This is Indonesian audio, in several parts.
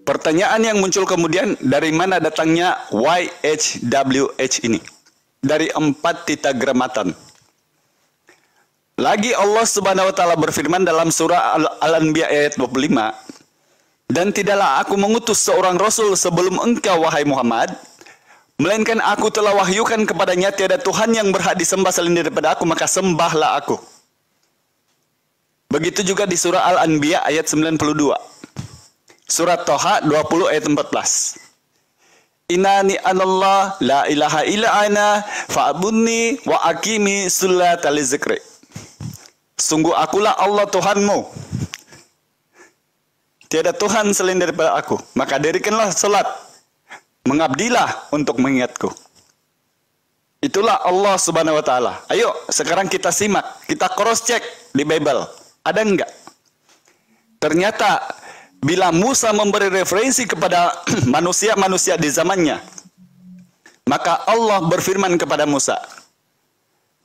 Pertanyaan yang muncul kemudian, dari mana datangnya YHWH ini? Dari 4 tetragrammaton. Lagi Allah Subhanahu wa taala berfirman dalam surah Al-Anbiya ayat 25, dan tidaklah aku mengutus seorang rasul sebelum engkau wahai Muhammad, melainkan aku telah wahyukan kepadanya tiada Tuhan yang berhak disembah selain daripada aku, maka sembahlah aku. Begitu juga di surah Al-Anbiya ayat 92. Surat Toha 20 ayat 14. Inani anallah la ilaha illa ana fa'budni wa aqimi sholata lizikri. Sungguh akulah Allah Tuhanmu. Tiada Tuhan selain daripada aku, maka dirikanlah salat. Mengabdilah untuk mengingatku. Itulah Allah Subhanahu wa taala. Ayo, sekarang kita simak, kita cross check di Bible. Ada enggak? Ternyata bila Musa memberi referensi kepada manusia-manusia di zamannya, maka Allah berfirman kepada Musa.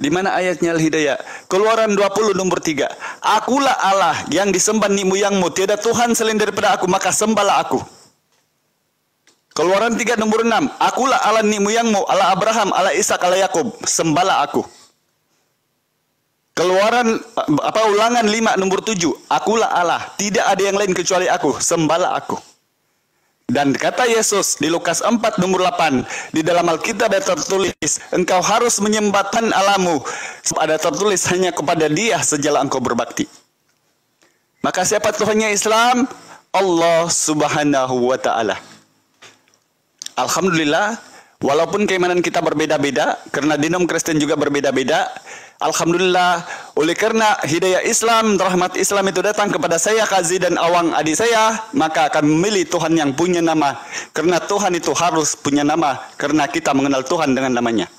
Di mana ayatnya Al-Hidayah? Keluaran 20 nomor 3. Akulah Allah yang disembah ni moyangmu, tiada Tuhan selain daripada aku, maka sembahlah aku. Keluaran 3 nomor 6. Akulah Allah ni moyangmu, Allah Abraham, Allah Ishak, Allah Yakub, sembahlah aku. Ulangan 5 nomor 7. Akulah Allah, tidak ada yang lain kecuali aku, sembahlah aku. Dan kata Yesus di Lukas 4 nomor 8, di dalam Alkitab ada tertulis, engkau harus menyembah Tuhan Allahmu, sebab ada tertulis hanya kepada Dia sajalah engkau berbakti. Maka siapa Tuhannya Islam? Allah Subhanahu wa taala. Alhamdulillah, walaupun keimanan kita berbeda-beda, karena dinom Kristen juga berbeda-beda, alhamdulillah, oleh karena hidayah Islam, rahmat Islam itu datang kepada saya, Kazi dan Awang adik saya, maka akan memilih Tuhan yang punya nama. Karena Tuhan itu harus punya nama, karena kita mengenal Tuhan dengan namanya.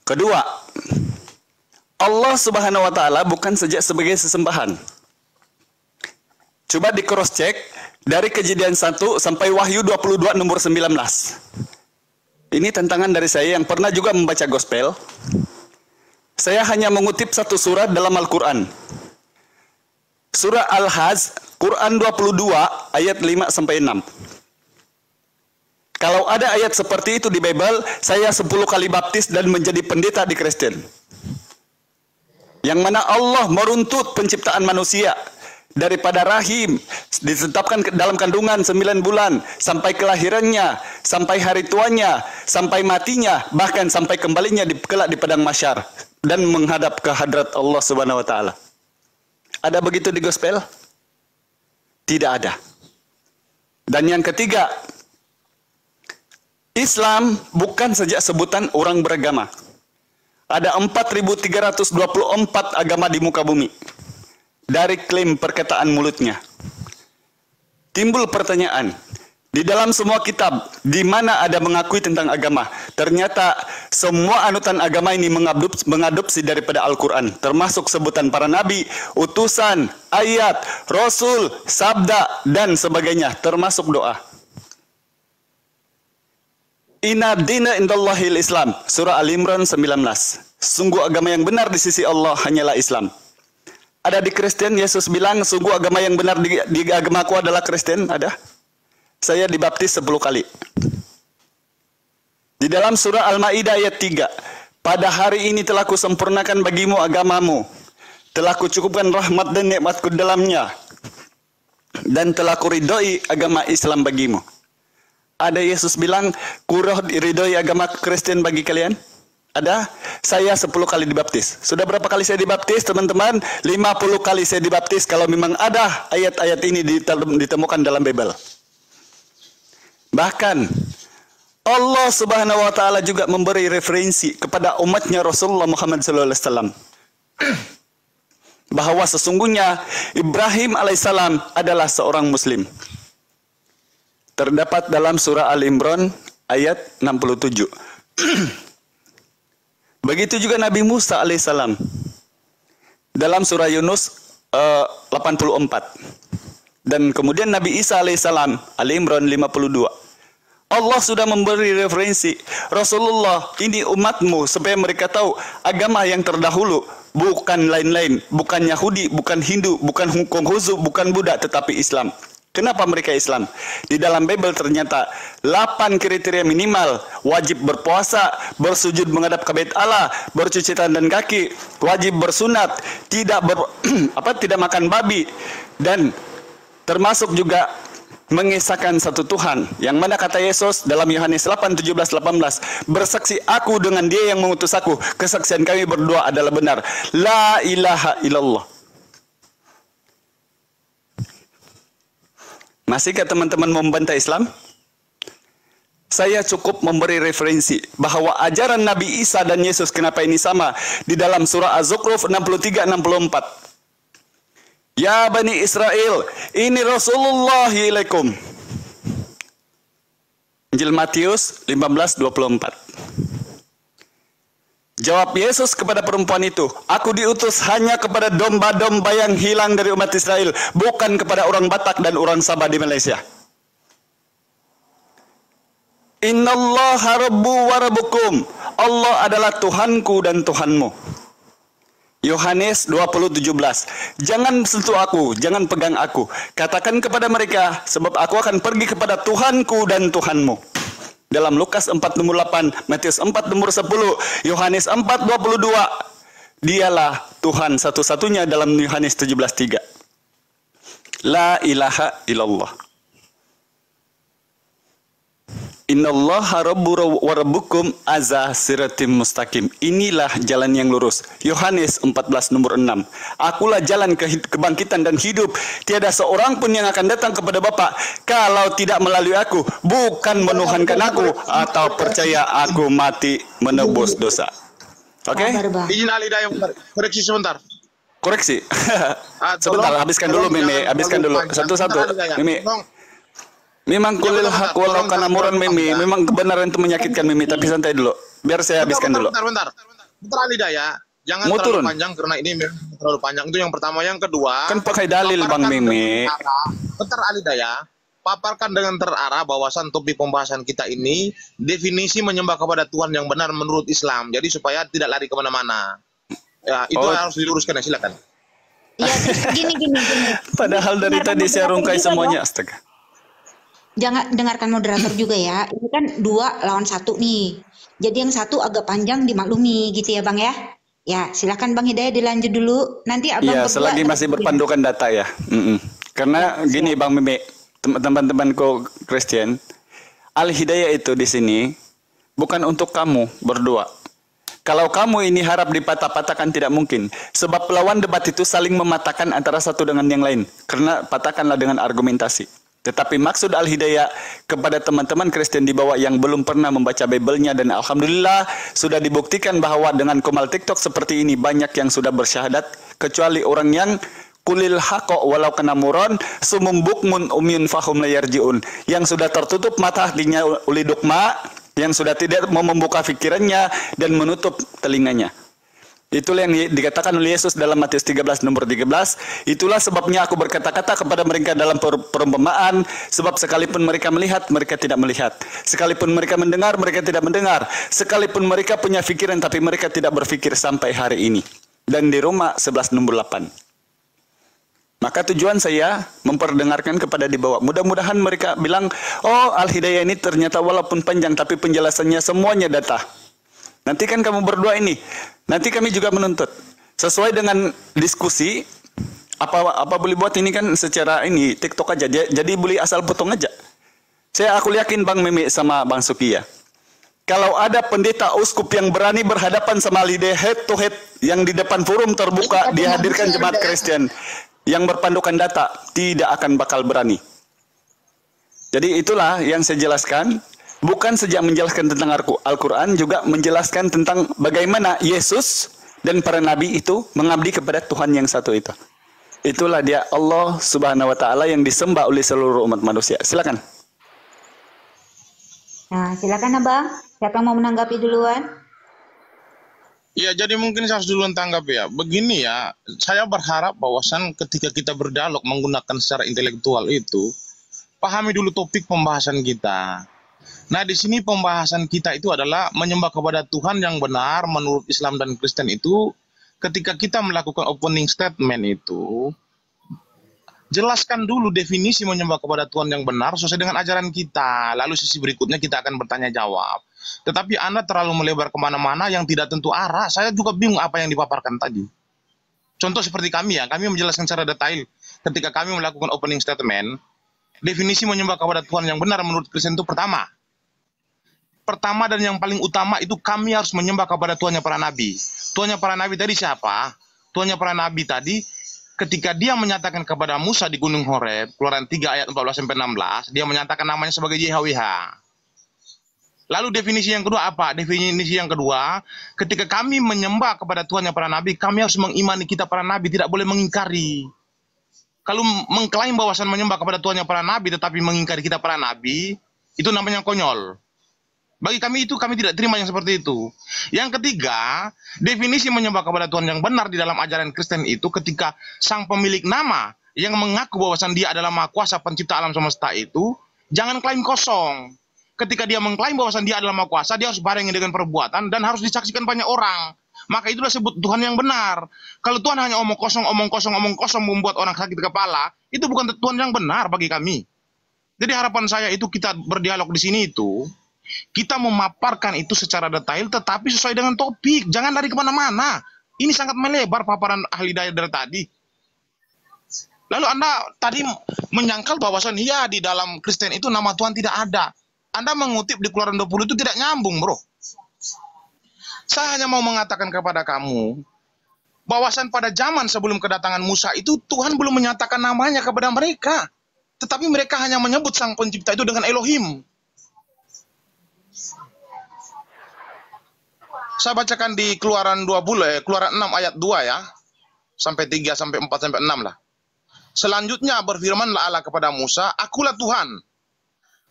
Kedua, Allah Subhanahu wa taala bukan saja sebagai sesembahan. Coba di cross check dari Kejadian 1 sampai Wahyu 22 nomor 19. Ini tantangan dari saya yang pernah juga membaca gospel. Saya hanya mengutip satu surat dalam Al-Quran. Surah Al-Hajj, Quran 22 ayat 5 sampai 6. Kalau ada ayat seperti itu di Bible, saya 10 kali baptis dan menjadi pendeta di Kristen. Yang mana Allah meruntut penciptaan manusia daripada rahim, ditetapkan dalam kandungan 9 bulan, sampai kelahirannya, sampai hari tuanya, sampai matinya, bahkan sampai kembalinya kelak di padang mahsyar dan menghadap ke hadrat Allah Subhanahu wa taala. Ada begitu di gospel? Tidak ada. Dan yang ketiga, Islam bukan saja sebutan orang beragama. Ada 4.324 agama di muka bumi. Dari klaim perkataan mulutnya. Timbul pertanyaan, di dalam semua kitab, di mana ada mengakui tentang agama, ternyata semua anutan agama ini mengadopsi daripada Al-Quran, termasuk sebutan para nabi, utusan, ayat, rasul, sabda, dan sebagainya, termasuk doa. Inna dina indallahil Islam, surah Al-Imran 19. Sungguh agama yang benar di sisi Allah hanyalah Islam. Ada di Kristen, Yesus bilang, sungguh agama yang benar di agamaku adalah Kristen. Ada? Saya dibaptis 10 kali. Di dalam surah Al-Ma'idah ayat 3. Pada hari ini telah kusempurnakan bagimu agamamu. Telah kucukupkan rahmat dan nikmatku dalamnya. Dan telah kuridhoi agama Islam bagimu. Ada Yesus bilang, kuridhoi agama Kristen bagi kalian? Ada? Saya 10 kali dibaptis. Sudah berapa kali saya dibaptis, teman-teman? 50 kali saya dibaptis kalau memang ada ayat-ayat ini ditemukan dalam Bible. Bahkan Allah Subhanahu wa taala juga memberi referensi kepada umatnya Rasulullah Muhammad SAW. Bahwa sesungguhnya Ibrahim alaihissalam adalah seorang muslim. Terdapat dalam surah Al-Imran ayat 67. Begitu juga Nabi Musa alaihissalam dalam surah Yunus 84. Dan kemudian Nabi Isa alaihissalam, Al-Imran 52. Allah sudah memberi referensi, Rasulullah ini umatmu, supaya mereka tahu agama yang terdahulu bukan lain-lain, bukan Yahudi, bukan Hindu, bukan Konghucu, bukan Buddha, tetapi Islam. Kenapa mereka Islam? Di dalam Bible ternyata 8 kriteria minimal: wajib berpuasa, bersujud menghadap ke bait Allah, bercuci tangan dan kaki, wajib bersunat, tidak tidak makan babi, dan termasuk juga mengisahkan satu Tuhan. Yang mana kata Yesus dalam Yohanes 8:17-18, bersaksi aku dengan Dia yang mengutus aku, kesaksian kami berdua adalah benar. La ilaha illallah. Masihkah teman-teman membantai Islam? Saya cukup memberi referensi bahwa ajaran Nabi Isa dan Yesus kenapa ini sama di dalam surah Az-Zukhruf 63-64. Ya Bani Israel, ini Rasulullah ilaikum. Injil Matius 15:24. Jawab Yesus kepada perempuan itu, aku diutus hanya kepada domba-domba yang hilang dari umat Israel, bukan kepada orang Batak dan orang Sabah di Malaysia. Innallaha rabbu wa rabbukum. Allah adalah Tuhanku dan Tuhanmu. Yohanes 20:17. Jangan sentuh aku, jangan pegang aku. Katakan kepada mereka, sebab aku akan pergi kepada Tuhanku dan Tuhanmu. Dalam Lukas 4:8, Matius 4:10, Yohanes 4:22. Dialah Tuhan satu-satunya dalam Yohanes 17:3. La ilaha illallah. Innallaha rabbu wa rabbukum azza siratim mustaqim. Inilah jalan yang lurus. Yohanes 14:6. Akulah jalan kebangkitan dan hidup. Tiada seorang pun yang akan datang kepada Bapa kalau tidak melalui aku. Bukan menuhankan aku atau percaya aku mati menebus dosa. Oke? Izin Alida yang koreksi sebentar. Koreksi. Sebentar, habiskan dulu Mimi, habiskan dulu. Satu-satu. Mimi. Memang kulil hak walau kana muran Mimi, memang kebenaran itu menyakitkan Mimi, tapi santai dulu. Biar saya habiskan dulu. Bentar Alida ya. Jangan terlalu panjang karena ini memang terlalu panjang. Itu yang pertama, yang kedua. Kan pakai dalil Bang Mimi. Bentar Alida ya. Paparkan dengan terarah bahwasan topik pembahasan kita ini definisi menyembah kepada Tuhan yang benar menurut Islam. Jadi supaya tidak lari kemana-mana. Ya, itu harus diluruskan ya, silakan. Ya, gini. Padahal dari tadi saya rungkai semuanya, astaga. Jangan dengarkan moderator juga ya. Ini kan 2 lawan 1 nih. Jadi yang satu agak panjang dimaklumi gitu ya Bang ya. Ya silakan Bang Hidayat dilanjut dulu. Nanti Abang ya, selagi masih berpandukan data ya. Karena gini Bang Mimi, teman-temanku Kristen, Al-Hidayah itu di sini bukan untuk kamu berdua. Kalau kamu ini harap dipatah-patahkan tidak mungkin. Sebab lawan debat itu saling mematahkan antara satu dengan yang lain. Karena patahkanlah dengan argumentasi. Tetapi maksud Al-Hidayah kepada teman-teman Kristen di bawah yang belum pernah membaca Bible-nya, dan Alhamdulillah sudah dibuktikan bahwa dengan komal TikTok seperti ini banyak yang sudah bersyahadat, kecuali orang yang kulil haqqa walau kana muron sumum bukmun umyun fahum la yarjiun, yang sudah tertutup mata hatinya oleh dogma, yang sudah tidak mau membuka pikirannya dan menutup telinganya. Itulah yang dikatakan oleh Yesus dalam Matius 13 nomor 13. Itulah sebabnya aku berkata-kata kepada mereka dalam perumpamaan, sebab sekalipun mereka melihat, mereka tidak melihat. Sekalipun mereka mendengar, mereka tidak mendengar. Sekalipun mereka punya pikiran, tapi mereka tidak berpikir sampai hari ini. Dan di Roma 11 nomor 8. Maka tujuan saya memperdengarkan kepada di bawah. Mudah-mudahan mereka bilang, oh Al-Hidayah ini ternyata walaupun panjang, tapi penjelasannya semuanya data. Nanti kan kamu berdua ini, nanti kami juga menuntut sesuai dengan diskusi. Apa boleh buat ini kan secara ini TikTok aja, jadi boleh asal potong aja. Aku yakin Bang Mimi sama Bang Suki ya. Kalau ada pendeta uskup yang berani berhadapan sama Al-Hidayah head to head, yang di depan forum terbuka dihadirkan jemaat Kristen yang berpandukan data, tidak akan bakal berani. Jadi itulah yang saya jelaskan. Bukan saja menjelaskan tentang Al-Quran, juga menjelaskan tentang bagaimana Yesus dan para nabi itu mengabdi kepada Tuhan yang satu itu. Itulah dia Allah Subhanahu wa Ta'ala yang disembah oleh seluruh umat manusia. Silakan. Nah, silakan Abang. Siapa yang mau menanggapi duluan? Ya, jadi mungkin saya harus duluan tanggap ya. Begini ya, saya berharap bahwasan ketika kita berdialog menggunakan secara intelektual itu, pahami dulu topik pembahasan kita. Nah, di sini pembahasan kita itu adalah menyembah kepada Tuhan yang benar menurut Islam dan Kristen itu. Ketika kita melakukan opening statement itu, jelaskan dulu definisi menyembah kepada Tuhan yang benar sesuai dengan ajaran kita. Lalu sesi berikutnya kita akan bertanya jawab. Tetapi Anda terlalu melebar kemana-mana yang tidak tentu arah. Saya juga bingung apa yang dipaparkan tadi. Contoh seperti kami ya, kami menjelaskan secara detail ketika kami melakukan opening statement. Definisi menyembah kepada Tuhan yang benar menurut Kristen itu pertama dan yang paling utama itu kami harus menyembah kepada Tuhannya para nabi. Tuhannya para nabi tadi siapa? Tuhannya para nabi tadi ketika dia menyatakan kepada Musa di Gunung Horeb, Keluaran 3 ayat 14-16, dia menyatakan namanya sebagai YHWH. Lalu definisi yang kedua apa? Definisi yang kedua, ketika kami menyembah kepada Tuhannya para nabi, kami harus mengimani kita para nabi, tidak boleh mengingkari. Kalau mengklaim bahwasan menyembah kepada Tuhannya para nabi tetapi mengingkari kita para nabi, itu namanya konyol. Bagi kami itu, kami tidak terima yang seperti itu. Yang ketiga, definisi menyembah kepada Tuhan yang benar di dalam ajaran Kristen itu ketika sang pemilik nama yang mengaku bahwasan dia adalah Maha Kuasa pencipta alam semesta itu, jangan klaim kosong. Ketika dia mengklaim bahwasan dia adalah Maha Kuasa, dia harus barengi dengan perbuatan dan harus disaksikan banyak orang. Maka itulah sebut Tuhan yang benar. Kalau Tuhan hanya omong kosong membuat orang sakit kepala, itu bukan Tuhan yang benar bagi kami. Jadi harapan saya itu kita berdialog di sini itu, kita memaparkan itu secara detail tetapi sesuai dengan topik. Jangan lari kemana-mana. Ini sangat melebar paparan ahli daya dari tadi. Lalu Anda tadi menyangkal bahwasan iya di dalam Kristen itu nama Tuhan tidak ada. Anda mengutip di Keluaran 20 itu tidak nyambung, bro. Saya hanya mau mengatakan kepada kamu bahwasan pada zaman sebelum kedatangan Musa itu Tuhan belum menyatakan namanya kepada mereka. Tetapi mereka hanya menyebut sang pencipta itu dengan Elohim. Saya bacakan di Keluaran 20, Keluaran 6 ayat 2 ya. Sampai 3, sampai 4, sampai 6 lah. Selanjutnya berfirmanlah Allah kepada Musa, "Akulah Tuhan.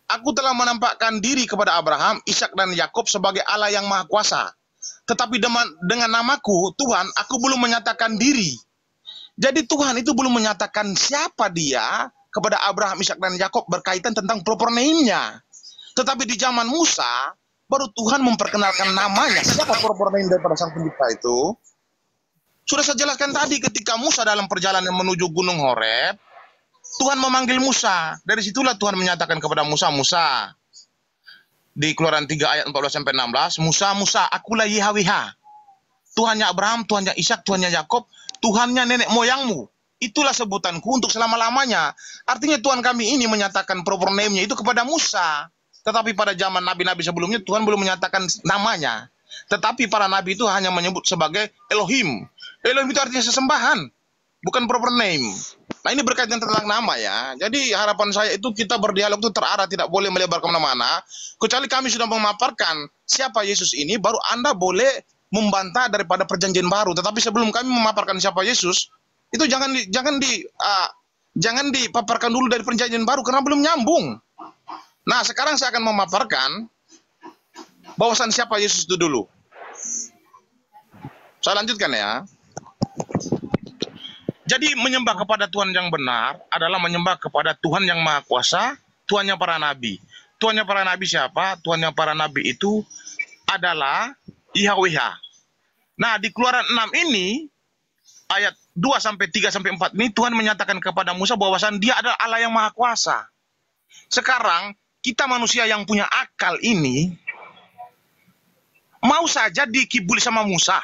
Aku telah menampakkan diri kepada Abraham, Ishak dan Yakub sebagai Allah yang Maha Kuasa. Tetapi dengan namaku, Tuhan, aku belum menyatakan diri." Jadi Tuhan itu belum menyatakan siapa dia kepada Abraham, Ishak dan Yakub berkaitan tentang proper name-nya. Tetapi di zaman Musa, baru Tuhan memperkenalkan namanya. Siapa proper name daripada sang pencipta itu? Sudah saya jelaskan tadi ketika Musa dalam perjalanan menuju Gunung Horeb, Tuhan memanggil Musa. Dari situlah Tuhan menyatakan kepada Musa, Musa. Di Keluaran 3 ayat 14-16, Musa, Musa, akulah YHWH. Tuhannya Abraham, Tuhannya Ishak, Tuhannya Yakub, Tuhannya nenek moyangmu. Itulah sebutanku untuk selama-lamanya. Artinya Tuhan kami ini menyatakan proper name-nya itu kepada Musa. Tetapi pada zaman nabi-nabi sebelumnya Tuhan belum menyatakan namanya. Tetapi para nabi itu hanya menyebut sebagai Elohim. Elohim itu artinya sesembahan, bukan proper name. Nah ini berkaitan tentang nama ya. Jadi harapan saya itu kita berdialog itu terarah, tidak boleh melebar kemana-mana. Kecuali kami sudah memaparkan siapa Yesus ini, baru Anda boleh membantah daripada perjanjian baru. Tetapi sebelum kami memaparkan siapa Yesus, itu jangan dipaparkan dulu dari perjanjian baru karena belum nyambung. Nah, sekarang saya akan memaparkan bahwasan siapa Yesus itu dulu. Saya lanjutkan ya. Jadi menyembah kepada Tuhan yang benar adalah menyembah kepada Tuhan yang Maha Kuasa, Tuhannya para nabi. Tuhannya para nabi siapa? Tuhannya para nabi itu adalah YHWH. Nah, di Keluaran 6 ini ayat 2 sampai 3 sampai 4 ini Tuhan menyatakan kepada Musa bahwasan dia adalah Allah yang Maha Kuasa. Sekarang kita manusia yang punya akal ini mau saja dikibuli sama Musa.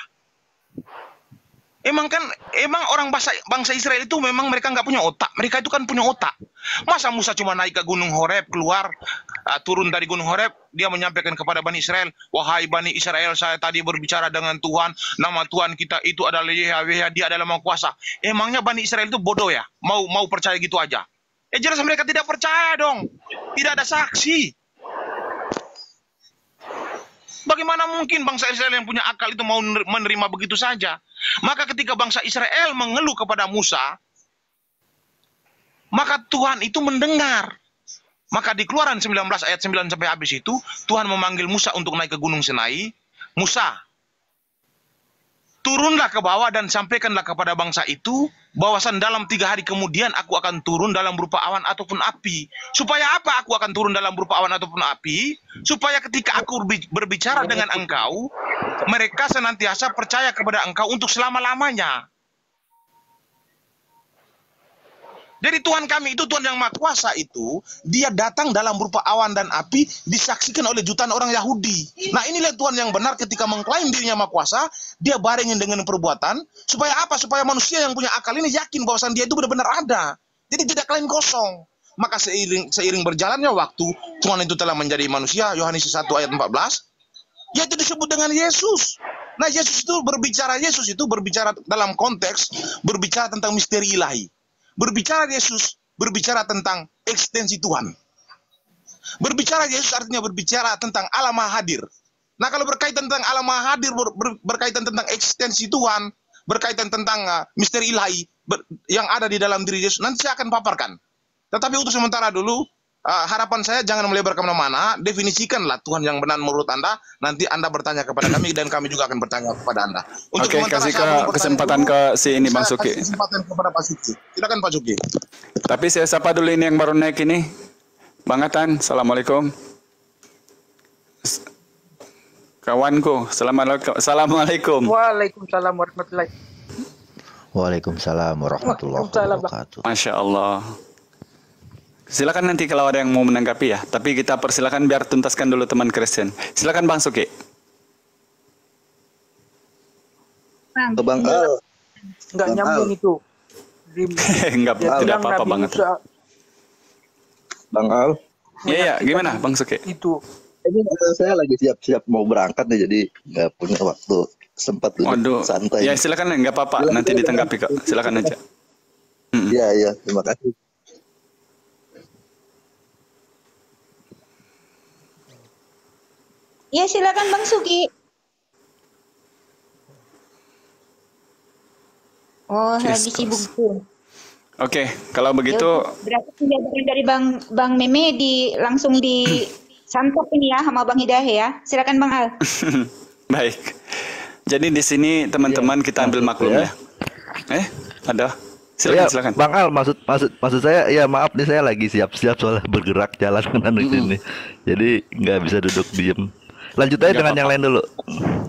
Emang orang bangsa Israel itu memang mereka nggak punya otak. Mereka itu kan punya otak. Masa Musa cuma naik ke Gunung Horeb, keluar, turun dari Gunung Horeb, dia menyampaikan kepada Bani Israel, "Wahai Bani Israel, saya tadi berbicara dengan Tuhan, nama Tuhan kita itu adalah YHWH, dia adalah Maha Kuasa." Emangnya Bani Israel itu bodoh ya? Mau percaya gitu aja? Jelas mereka tidak percaya dong. Tidak ada saksi. Bagaimana mungkin bangsa Israel yang punya akal itu mau menerima begitu saja? Maka ketika bangsa Israel mengeluh kepada Musa, maka Tuhan itu mendengar. Maka di Keluaran 19 ayat 9 sampai habis itu, Tuhan memanggil Musa untuk naik ke Gunung Sinai. Musa, turunlah ke bawah dan sampaikanlah kepada bangsa itu bahwasan dalam 3 hari kemudian aku akan turun dalam berupa awan ataupun api. Supaya apa aku akan turun dalam berupa awan ataupun api? Supaya ketika aku berbicara dengan engkau, mereka senantiasa percaya kepada engkau untuk selama-lamanya. Jadi Tuhan kami itu, Tuhan yang Maha Kuasa itu, dia datang dalam berupa awan dan api, disaksikan oleh jutaan orang Yahudi. Nah inilah Tuhan yang benar ketika mengklaim dirinya Maha Kuasa, dia barengin dengan perbuatan, supaya apa? Supaya manusia yang punya akal ini yakin bahwa dia itu benar-benar ada. Jadi tidak klaim kosong. Maka seiring berjalannya waktu, Tuhan itu telah menjadi manusia, Yohanes 1 ayat 14, yaitu disebut dengan Yesus. Nah Yesus itu berbicara dalam konteks, berbicara tentang misteri ilahi. Berbicara Yesus, berbicara tentang ekstensi Tuhan. Berbicara Yesus artinya berbicara tentang Allah Maha Hadir. Nah kalau berkaitan tentang Allah Maha Hadir, berkaitan tentang ekstensi Tuhan, berkaitan tentang misteri ilahi yang ada di dalam diri Yesus, nanti saya akan paparkan. Tetapi untuk sementara dulu, harapan saya jangan melebar kemana-mana, definisikanlah Tuhan yang benar menurut Anda, nanti Anda bertanya kepada kami dan kami juga akan bertanya kepada Anda. Oke, kasih kesempatan ke si ini Bang Suki. Kesempatan kepada Pak Suki. Silakan Pak Suki. Tapi saya sapa dulu ini yang baru naik ini. Bang Atan, Assalamualaikum. Kawanku, Assalamualaikum. Waalaikumsalam warahmatullahi. Waalaikumsalam warahmatullahi wabarakatuh. Masya Allah. Silakan nanti kalau ada yang mau menanggapi ya. Tapi kita persilakan biar tuntaskan dulu teman Kristen. Silakan Bang Suki. Bang Al. Nggak nyambung itu. Tidak apa-apa banget. Bang Al. Iya, gimana Bang Suki? Itu. Ini saya lagi siap-siap mau berangkat nih, jadi nggak punya waktu sempat duduk santai. Ya silakan, nggak apa-apa. Nanti ditanggapi kok. Silakan aja. Iya, terima kasih. Ya silakan Bang Suki. Oh, lagi sibuk tuh. Oke, kalau begitu. Berarti penjabaran dari Bang Meme langsung disantap ini ya sama Bang Hidayah ya. Silakan Bang Al. Baik. Jadi di sini teman-teman kita ambil maklum ya. Ada. Silakan. Bang Al, maksud saya, ya maaf nih, saya lagi siap-siap soalnya bergerak jalan di sini. Jadi nggak bisa duduk diem. Lanjut aja dengan yang lain dulu.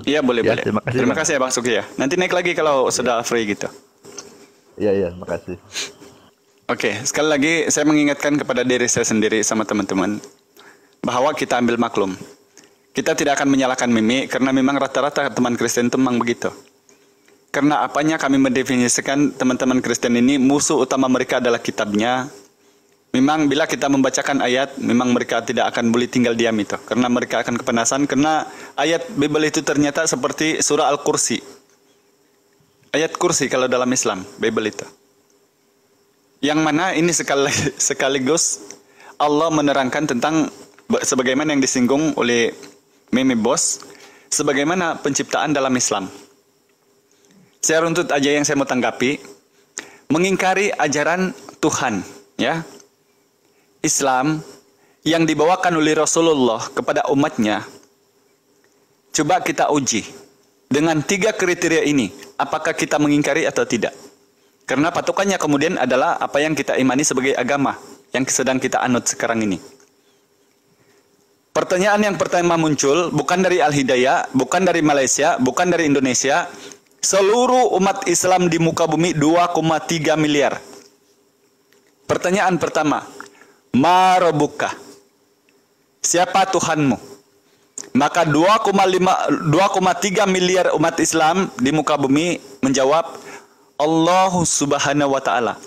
Iya, boleh. Terima kasih ya Bang Suki ya. Nanti naik lagi kalau sudah free gitu. Iya, makasih. Oke, sekali lagi saya mengingatkan kepada diri saya sendiri sama teman-teman bahwa kita ambil maklum. Kita tidak akan menyalahkan Mimi karena memang rata-rata teman Kristen itu memang begitu. Karena apanya kami mendefinisikan teman-teman Kristen ini musuh utama mereka adalah kitabnya. Memang bila kita membacakan ayat, memang mereka tidak akan boleh tinggal diam itu. Karena mereka akan kepanasan, karena ayat Bible itu ternyata seperti surah Al-Kursi. Ayat kursi kalau dalam Islam, Bible itu. Yang mana ini sekaligus Allah menerangkan tentang sebagaimana yang disinggung oleh Meme Bos, sebagaimana penciptaan dalam Islam. Saya runtut aja yang saya mau tanggapi. Mengingkari ajaran Tuhan, ya. Islam yang dibawakan oleh Rasulullah kepada umatnya, coba kita uji dengan 3 kriteria ini, apakah kita mengingkari atau tidak. Karena patokannya kemudian adalah apa yang kita imani sebagai agama yang sedang kita anut sekarang ini. Pertanyaan yang pertama muncul bukan dari Al-Hidayah, bukan dari Malaysia, bukan dari Indonesia. Seluruh umat Islam di muka bumi 2,3 miliar. Pertanyaan pertama, Ma Rabbuka? Siapa Tuhanmu? Maka 2,3 miliar umat Islam di muka bumi menjawab Allahu Subhanahu wa Ta'ala.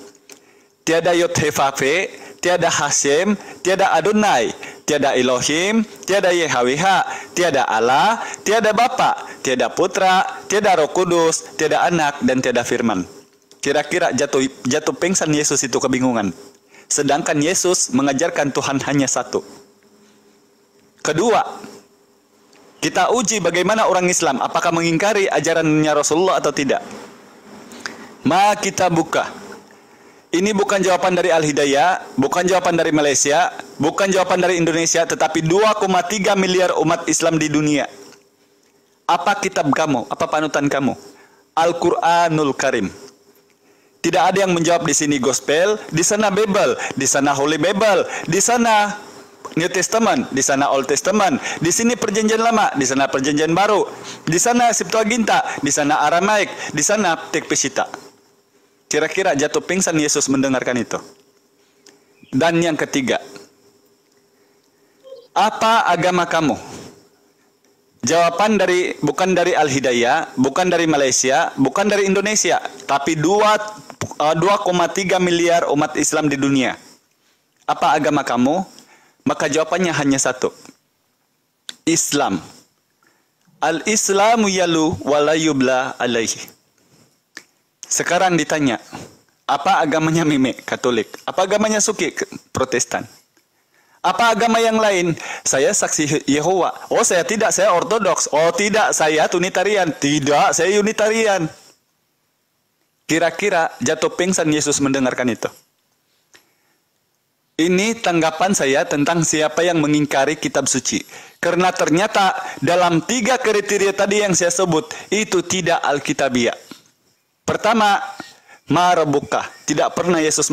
Tiada Yod Hefafe, tiada Hasyim, tiada Adonai, tiada Elohim, tiada YHWH, tiada Allah, tiada Bapa, tiada Putra, tiada Roh Kudus, tiada Anak, dan tiada Firman. Kira-kira jatuh pingsan Yesus itu kebingungan. Sedangkan Yesus mengajarkan Tuhan hanya satu. Kedua, kita uji bagaimana orang Islam, apakah mengingkari ajarannya Rasulullah atau tidak. Mari kita buka. Ini bukan jawaban dari Al-Hidayah, bukan jawaban dari Malaysia, bukan jawaban dari Indonesia, tetapi 2,3 miliar umat Islam di dunia. Apa kitab kamu? Apa panutan kamu? Al-Quranul Karim. Tidak ada yang menjawab di sini Gospel, di sana Bible, di sana Holy Bible, di sana New Testament, di sana Old Testament, di sini Perjanjian Lama, di sana Perjanjian Baru, di sana Septuaginta, di sana Aramaik, di sana Tek Pesita. Kira-kira jatuh pingsan Yesus mendengarkan itu. Dan yang ketiga, apa agama kamu? Jawaban bukan dari Al-Hidayah, bukan dari Malaysia, bukan dari Indonesia, tapi 2,3 miliar umat Islam di dunia. Apa agama kamu? Maka jawabannya hanya satu. Islam. Al-Islamu yalu wa la yubla alaihi. Sekarang ditanya, apa agamanya Mime? Katolik. Apa agamanya Suki? Protestan. Apa agama yang lain? Saya saksi Yehova. Oh, saya tidak, saya ortodoks. Oh, tidak, saya Unitarian. Tidak, saya Unitarian. Kira-kira jatuh pingsan Yesus mendengarkan itu. Ini tanggapan saya tentang siapa yang mengingkari kitab suci. Karena ternyata dalam 3 kriteria tadi yang saya sebut, itu tidak Alkitabiah. Pertama, Marabuka. Tidak pernah Yesus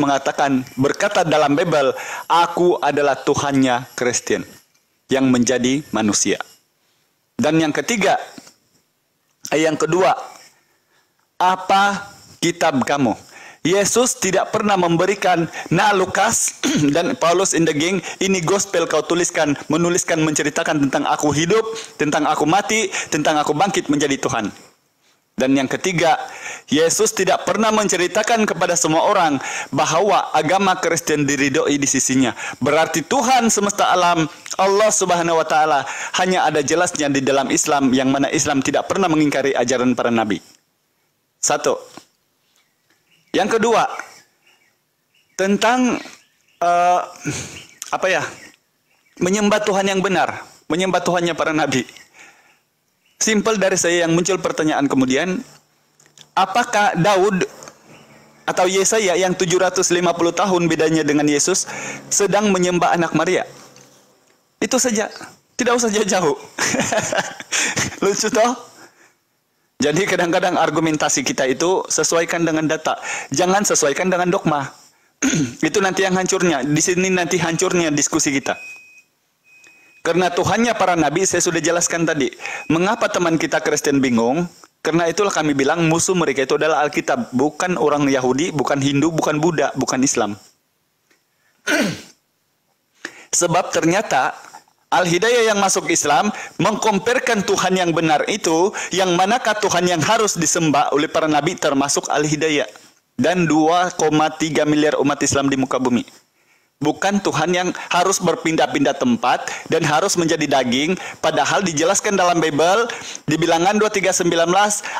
berkata dalam Bible, aku adalah Tuhannya Kristen yang menjadi manusia. Dan yang ketiga, yang kedua, apa kitab kamu? Yesus tidak pernah memberikan, nah Lukas dan Paulus in the gang, ini gospel kau tuliskan, menceritakan tentang aku hidup, tentang aku mati, tentang aku bangkit menjadi Tuhan. Dan yang ketiga, Yesus tidak pernah menceritakan kepada semua orang bahwa agama Kristen diridhoi di sisinya. Berarti Tuhan semesta alam, Allah Subhanahu wa taala, hanya ada jelasnya di dalam Islam, yang mana Islam tidak pernah mengingkari ajaran para nabi. Satu. Yang kedua, tentang menyembah Tuhan yang benar, menyembah Tuhannya para nabi. Simpel dari saya yang muncul pertanyaan kemudian, apakah Daud atau Yesaya yang 750 tahun bedanya dengan Yesus sedang menyembah anak Maria? Itu saja, tidak usah jauh-jauh. Lucu toh? Jadi kadang-kadang argumentasi kita itu sesuaikan dengan data, jangan sesuaikan dengan dogma. Itu nanti yang hancurnya, di sini nanti hancurnya diskusi kita. Karena Tuhannya para nabi saya sudah jelaskan tadi. Mengapa teman kita Kristen bingung? Karena itulah kami bilang musuh mereka itu adalah Alkitab, bukan orang Yahudi, bukan Hindu, bukan Buddha, bukan Islam. Sebab ternyata Al-Hidayah yang masuk Islam mengkomparkan Tuhan yang benar itu, yang manakah Tuhan yang harus disembah oleh para nabi termasuk Al-Hidayah dan 2,3 miliar umat Islam di muka bumi. Bukan Tuhan yang harus berpindah-pindah tempat dan harus menjadi daging, padahal dijelaskan dalam Bible di Bilangan 23:19,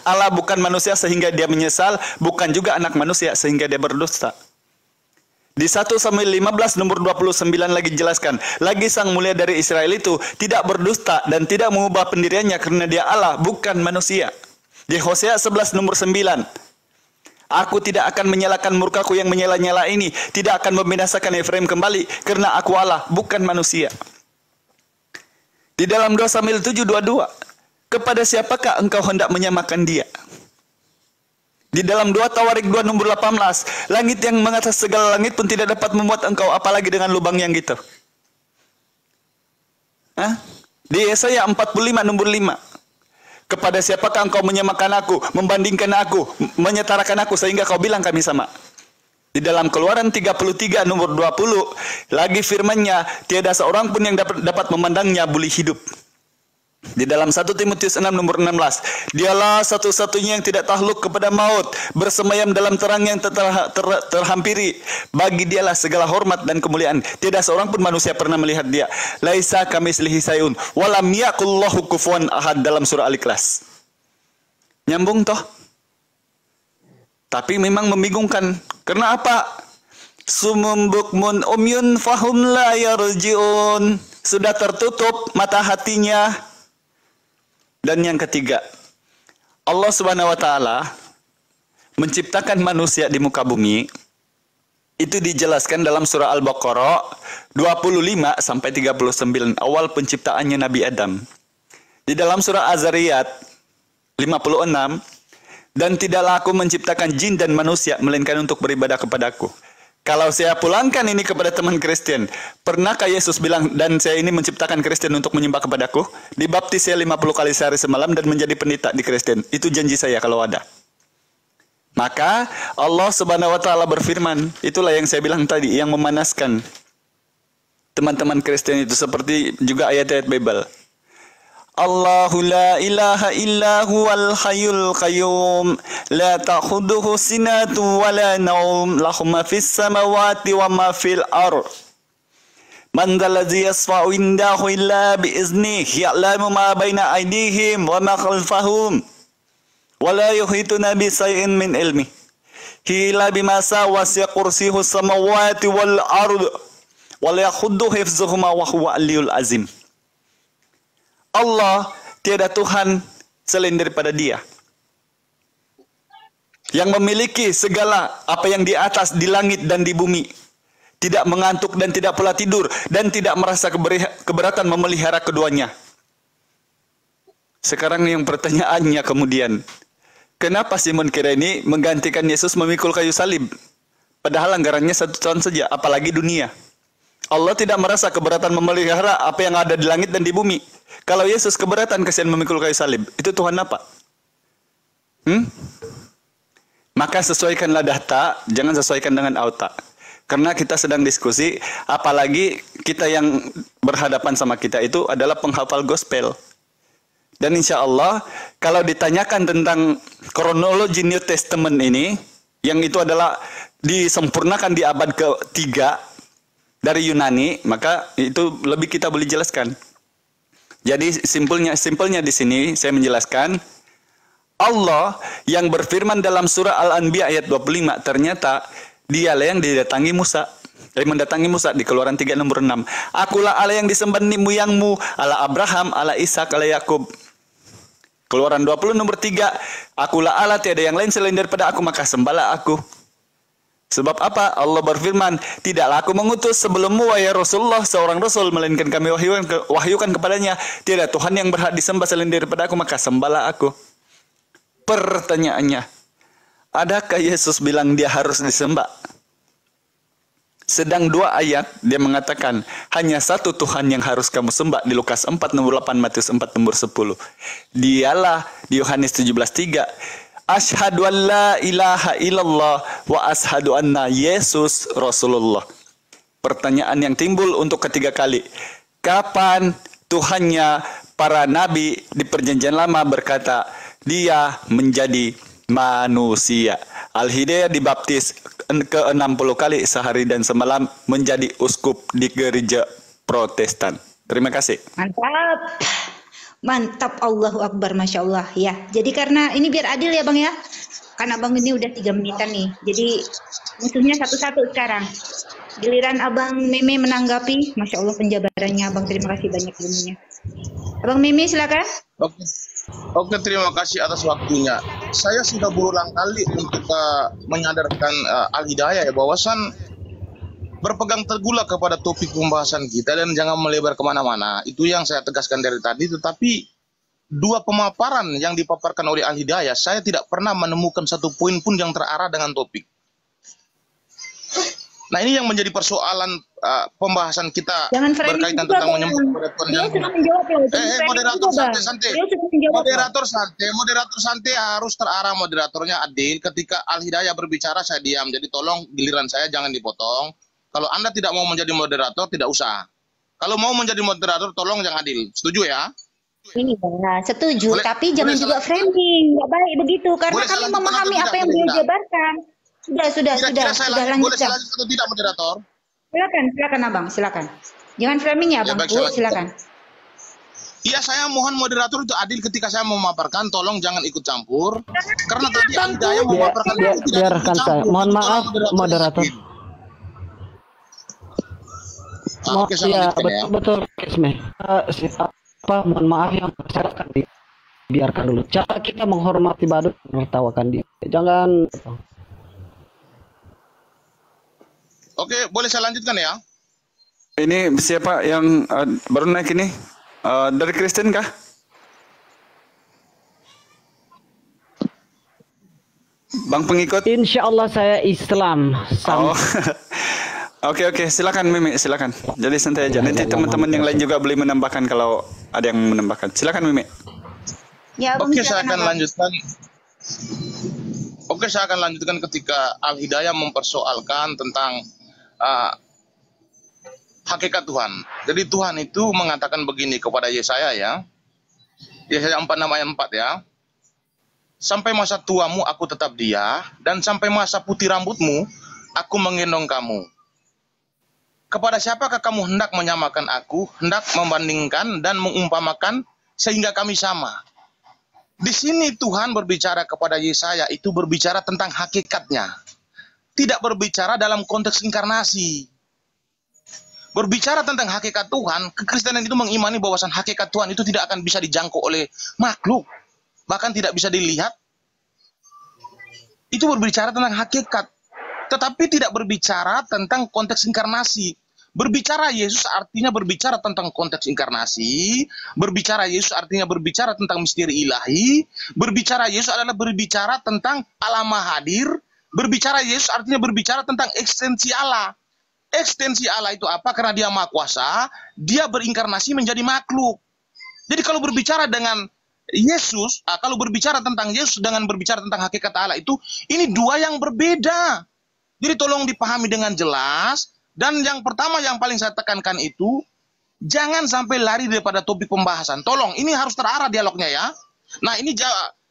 Allah bukan manusia sehingga dia menyesal, bukan juga anak manusia sehingga dia berdusta. Di 1 Samuel 15 nomor 29 lagi jelaskan, lagi sang mulia dari Israel itu tidak berdusta dan tidak mengubah pendiriannya karena dia Allah, bukan manusia. Di Hosea 11 nomor 9, aku tidak akan menyalakan murkaku yang menyala-nyala ini, tidak akan membinasakan Efraim kembali, karena aku Allah, bukan manusia. Di dalam 2 Samuel 7:22, kepada siapakah engkau hendak menyamakan dia? Di dalam 2 Tawarik 2 nomor 18, langit yang mengatas segala langit pun tidak dapat memuat engkau, apalagi dengan lubang yang gitu. Di Yesaya 45 nomor 5, kepada siapakah engkau menyamakan aku, membandingkan aku, menyetarakan aku, sehingga kau bilang kami sama. Di dalam Keluaran 33 nomor 20, lagi firman-Nya, tiada seorang pun yang dapat memandangnya boleh hidup. Di dalam 1 Timotius 6 nomor 16, dialah satu-satunya yang tidak takluk kepada maut, bersemayam dalam terang yang terhampiri. Bagi dialah segala hormat dan kemuliaan. Tiada seorang pun manusia pernah melihat dia. Laisa kamislihi sayun, walam yakullahu kufuwan ahad, dalam surah Al-Ikhlas. Nyambung toh? Tapi memang membingungkan. Karena apa? Sumum bukmun umyun fahum la yarji'un. Sudah tertutup mata hatinya. Dan yang ketiga, Allah Subhanahu wa taala menciptakan manusia di muka bumi. Itu dijelaskan dalam surah Al-Baqarah 25 sampai 39, awal penciptaannya Nabi Adam. Di dalam surah Az-Zariyat 56, dan tidaklah aku menciptakan jin dan manusia melainkan untuk beribadah kepadaku. Kalau saya pulangkan ini kepada teman Kristen, pernahkah Yesus bilang, dan saya ini menciptakan Kristen untuk menyembah kepadaku? Dibaptis saya 50 kali sehari semalam dan menjadi pendeta di Kristen. Itu janji saya kalau ada. Maka Allah Subhanahu wa taala berfirman, itulah yang saya bilang tadi, yang memanaskan teman-teman Kristen itu, seperti juga ayat-ayat Bible. Allahu la ilaha illa huwal hayyul qayyum la ta'khudhuhu sinatun wa la nawm lahu ma fis samawati wa ma fil ardh man dzalladzi yashfa'u indahu illa bi iznihi ya'lamu ma baina aydihim wa ma khalfahum wa la yuhituna bi shay'in min ilmihi illa bima sawasi'a kursiyyuhu samawati wal ardh wa la yakhuddu hifdzuhuma wa huwa aliyul azim. Allah tiada Tuhan selain daripada Dia, yang memiliki segala apa yang di atas, di langit dan di bumi, tidak mengantuk dan tidak pula tidur, dan tidak merasa keberatan memelihara keduanya. Sekarang yang pertanyaannya kemudian, kenapa Simon Kireni menggantikan Yesus memikul kayu salib? Padahal anggarannya 1 tahun saja, apalagi dunia. Allah tidak merasa keberatan memelihara apa yang ada di langit dan di bumi. Kalau Yesus keberatan kesian memikul kayu salib, itu Tuhan apa? Maka sesuaikanlah data, jangan sesuaikan dengan auta. Karena kita sedang diskusi, apalagi kita yang berhadapan sama kita itu adalah penghafal gospel. Dan insya Allah, kalau ditanyakan tentang kronologi New Testament ini, yang itu adalah disempurnakan di abad ke-3, dari Yunani, maka itu lebih kita boleh jelaskan. Jadi simpelnya di sini saya menjelaskan, Allah yang berfirman dalam surah Al-Anbiya ayat 25, ternyata Dialah yang mendatangi Musa di Keluaran 3 nomor 6. Akulah Allah yang disembah moyangmu, Allah Abraham, Allah Ishak, Allah Yakub. Keluaran 20 nomor 3, akulah Allah, tiada yang lain selain daripada aku, maka sembahlah aku. Sebab apa? Allah berfirman, tidaklah aku mengutus sebelummu wahai Rasulullah seorang Rasul, melainkan kami wahyukan kepadanya, tiada Tuhan yang berhak disembah selain daripada aku, maka sembahlah aku. Pertanyaannya, adakah Yesus bilang dia harus disembah? Sedang 2 ayat dia mengatakan, hanya satu Tuhan yang harus kamu sembah, di Lukas 4 nomor 8, Matius 4 nomor 10. Dialah di Yohanes 17:3. Asyhadu an la ilaha illallah wa asyhadu anna Yesus Rasulullah. Pertanyaan yang timbul untuk ketiga kali. Kapan Tuhannya para nabi di perjanjian lama berkata, dia menjadi manusia? Al-Hidayah dibaptis ke-60 kali sehari dan semalam, menjadi uskup di gereja Protestan. Terima kasih. Mantap. Mantap, Allahu Akbar, Masya Allah. Ya, jadi karena ini biar adil ya Bang ya. Karena Abang ini udah 3 menitan nih. Jadi musuhnya satu-satu sekarang. Giliran Abang Meme menanggapi. Masya Allah penjabarannya Abang, terima kasih banyak ilmunya. Abang Meme silakan. Oke, terima kasih atas waktunya. Saya sudah berulang kali untuk menyadarkan Al-Hidayah ya, bahwasan berpegang teguhlah kepada topik pembahasan kita dan jangan melebar kemana-mana. Itu yang saya tegaskan dari tadi. Tetapi 2 pemaparan yang dipaparkan oleh Al-Hidayah, saya tidak pernah menemukan satu poin pun yang terarah dengan topik. Nah, ini yang menjadi persoalan pembahasan kita berkaitan tentang menyembah kepada Tuhan. Moderator santai harus terarah, moderatornya adil. Ketika Al-Hidayah berbicara saya diam. Jadi tolong giliran saya jangan dipotong. Kalau Anda tidak mau menjadi moderator, tidak usah. Kalau mau menjadi moderator, tolong yang adil. Setuju ya? Ini setuju, tapi jangan juga framing. Nggak baik begitu, karena kami memahami apa yang beliau jabarkan. Sudah lanjut. Boleh saya lanjut atau tidak, moderator? Silakan Abang, silakan. Jangan framing ya Bang, silakan. Iya, saya mohon moderator itu adil ketika saya memaparkan, tolong jangan ikut campur. Karena tadi Anda yang memaparkan biarkan saya. Mohon maaf, moderator. Oke, saya betul, Kisme. Mohon maaf yang masyarakat biarkan dulu. Cara kita menghormati badut, menertawakan dia. Jangan. Oke, boleh saya lanjutkan ya? Ini siapa yang baru naik ini? Dari Kristen kah? Bang pengikut? Insya Allah saya Islam. Oh. Oke, silakan Mimi, silakan. Jadi santai aja. Nanti teman-teman yang lain juga boleh menambahkan kalau ada yang menambahkan. Silakan Mimi. Ya, Oke, saya akan lanjutkan. Oke, saya akan lanjutkan ketika Al-Hidayah mempersoalkan tentang hakikat Tuhan. Jadi Tuhan itu mengatakan begini kepada Yesaya ya. Yesaya 46 ayat 4 ya. Sampai masa tuamu aku tetap dia, dan sampai masa putih rambutmu aku menggendong kamu. Kepada siapakah kamu hendak menyamakan aku, hendak membandingkan dan mengumpamakan sehingga kami sama? Di sini Tuhan berbicara kepada Yesaya itu berbicara tentang hakikatnya. Tidak berbicara dalam konteks inkarnasi. Berbicara tentang hakikat Tuhan, kekristenan itu mengimani bahwasan hakikat Tuhan itu tidak akan bisa dijangkau oleh makhluk. Bahkan tidak bisa dilihat. Itu berbicara tentang hakikat. Tetapi tidak berbicara tentang konteks inkarnasi. Berbicara Yesus artinya berbicara tentang konteks inkarnasi. Berbicara Yesus artinya berbicara tentang misteri ilahi. Berbicara Yesus adalah berbicara tentang alam maha hadir. Berbicara Yesus artinya berbicara tentang ekstensi Allah. Ekstensi Allah itu apa? Karena dia maha kuasa, dia berinkarnasi menjadi makhluk. Jadi kalau berbicara dengan Yesus, kalau berbicara tentang Yesus dengan berbicara tentang hakikat Allah itu, ini dua yang berbeda. Jadi tolong dipahami dengan jelas. Dan yang pertama yang paling saya tekankan itu, jangan sampai lari daripada topik pembahasan. Tolong, ini harus terarah dialognya ya. Nah ini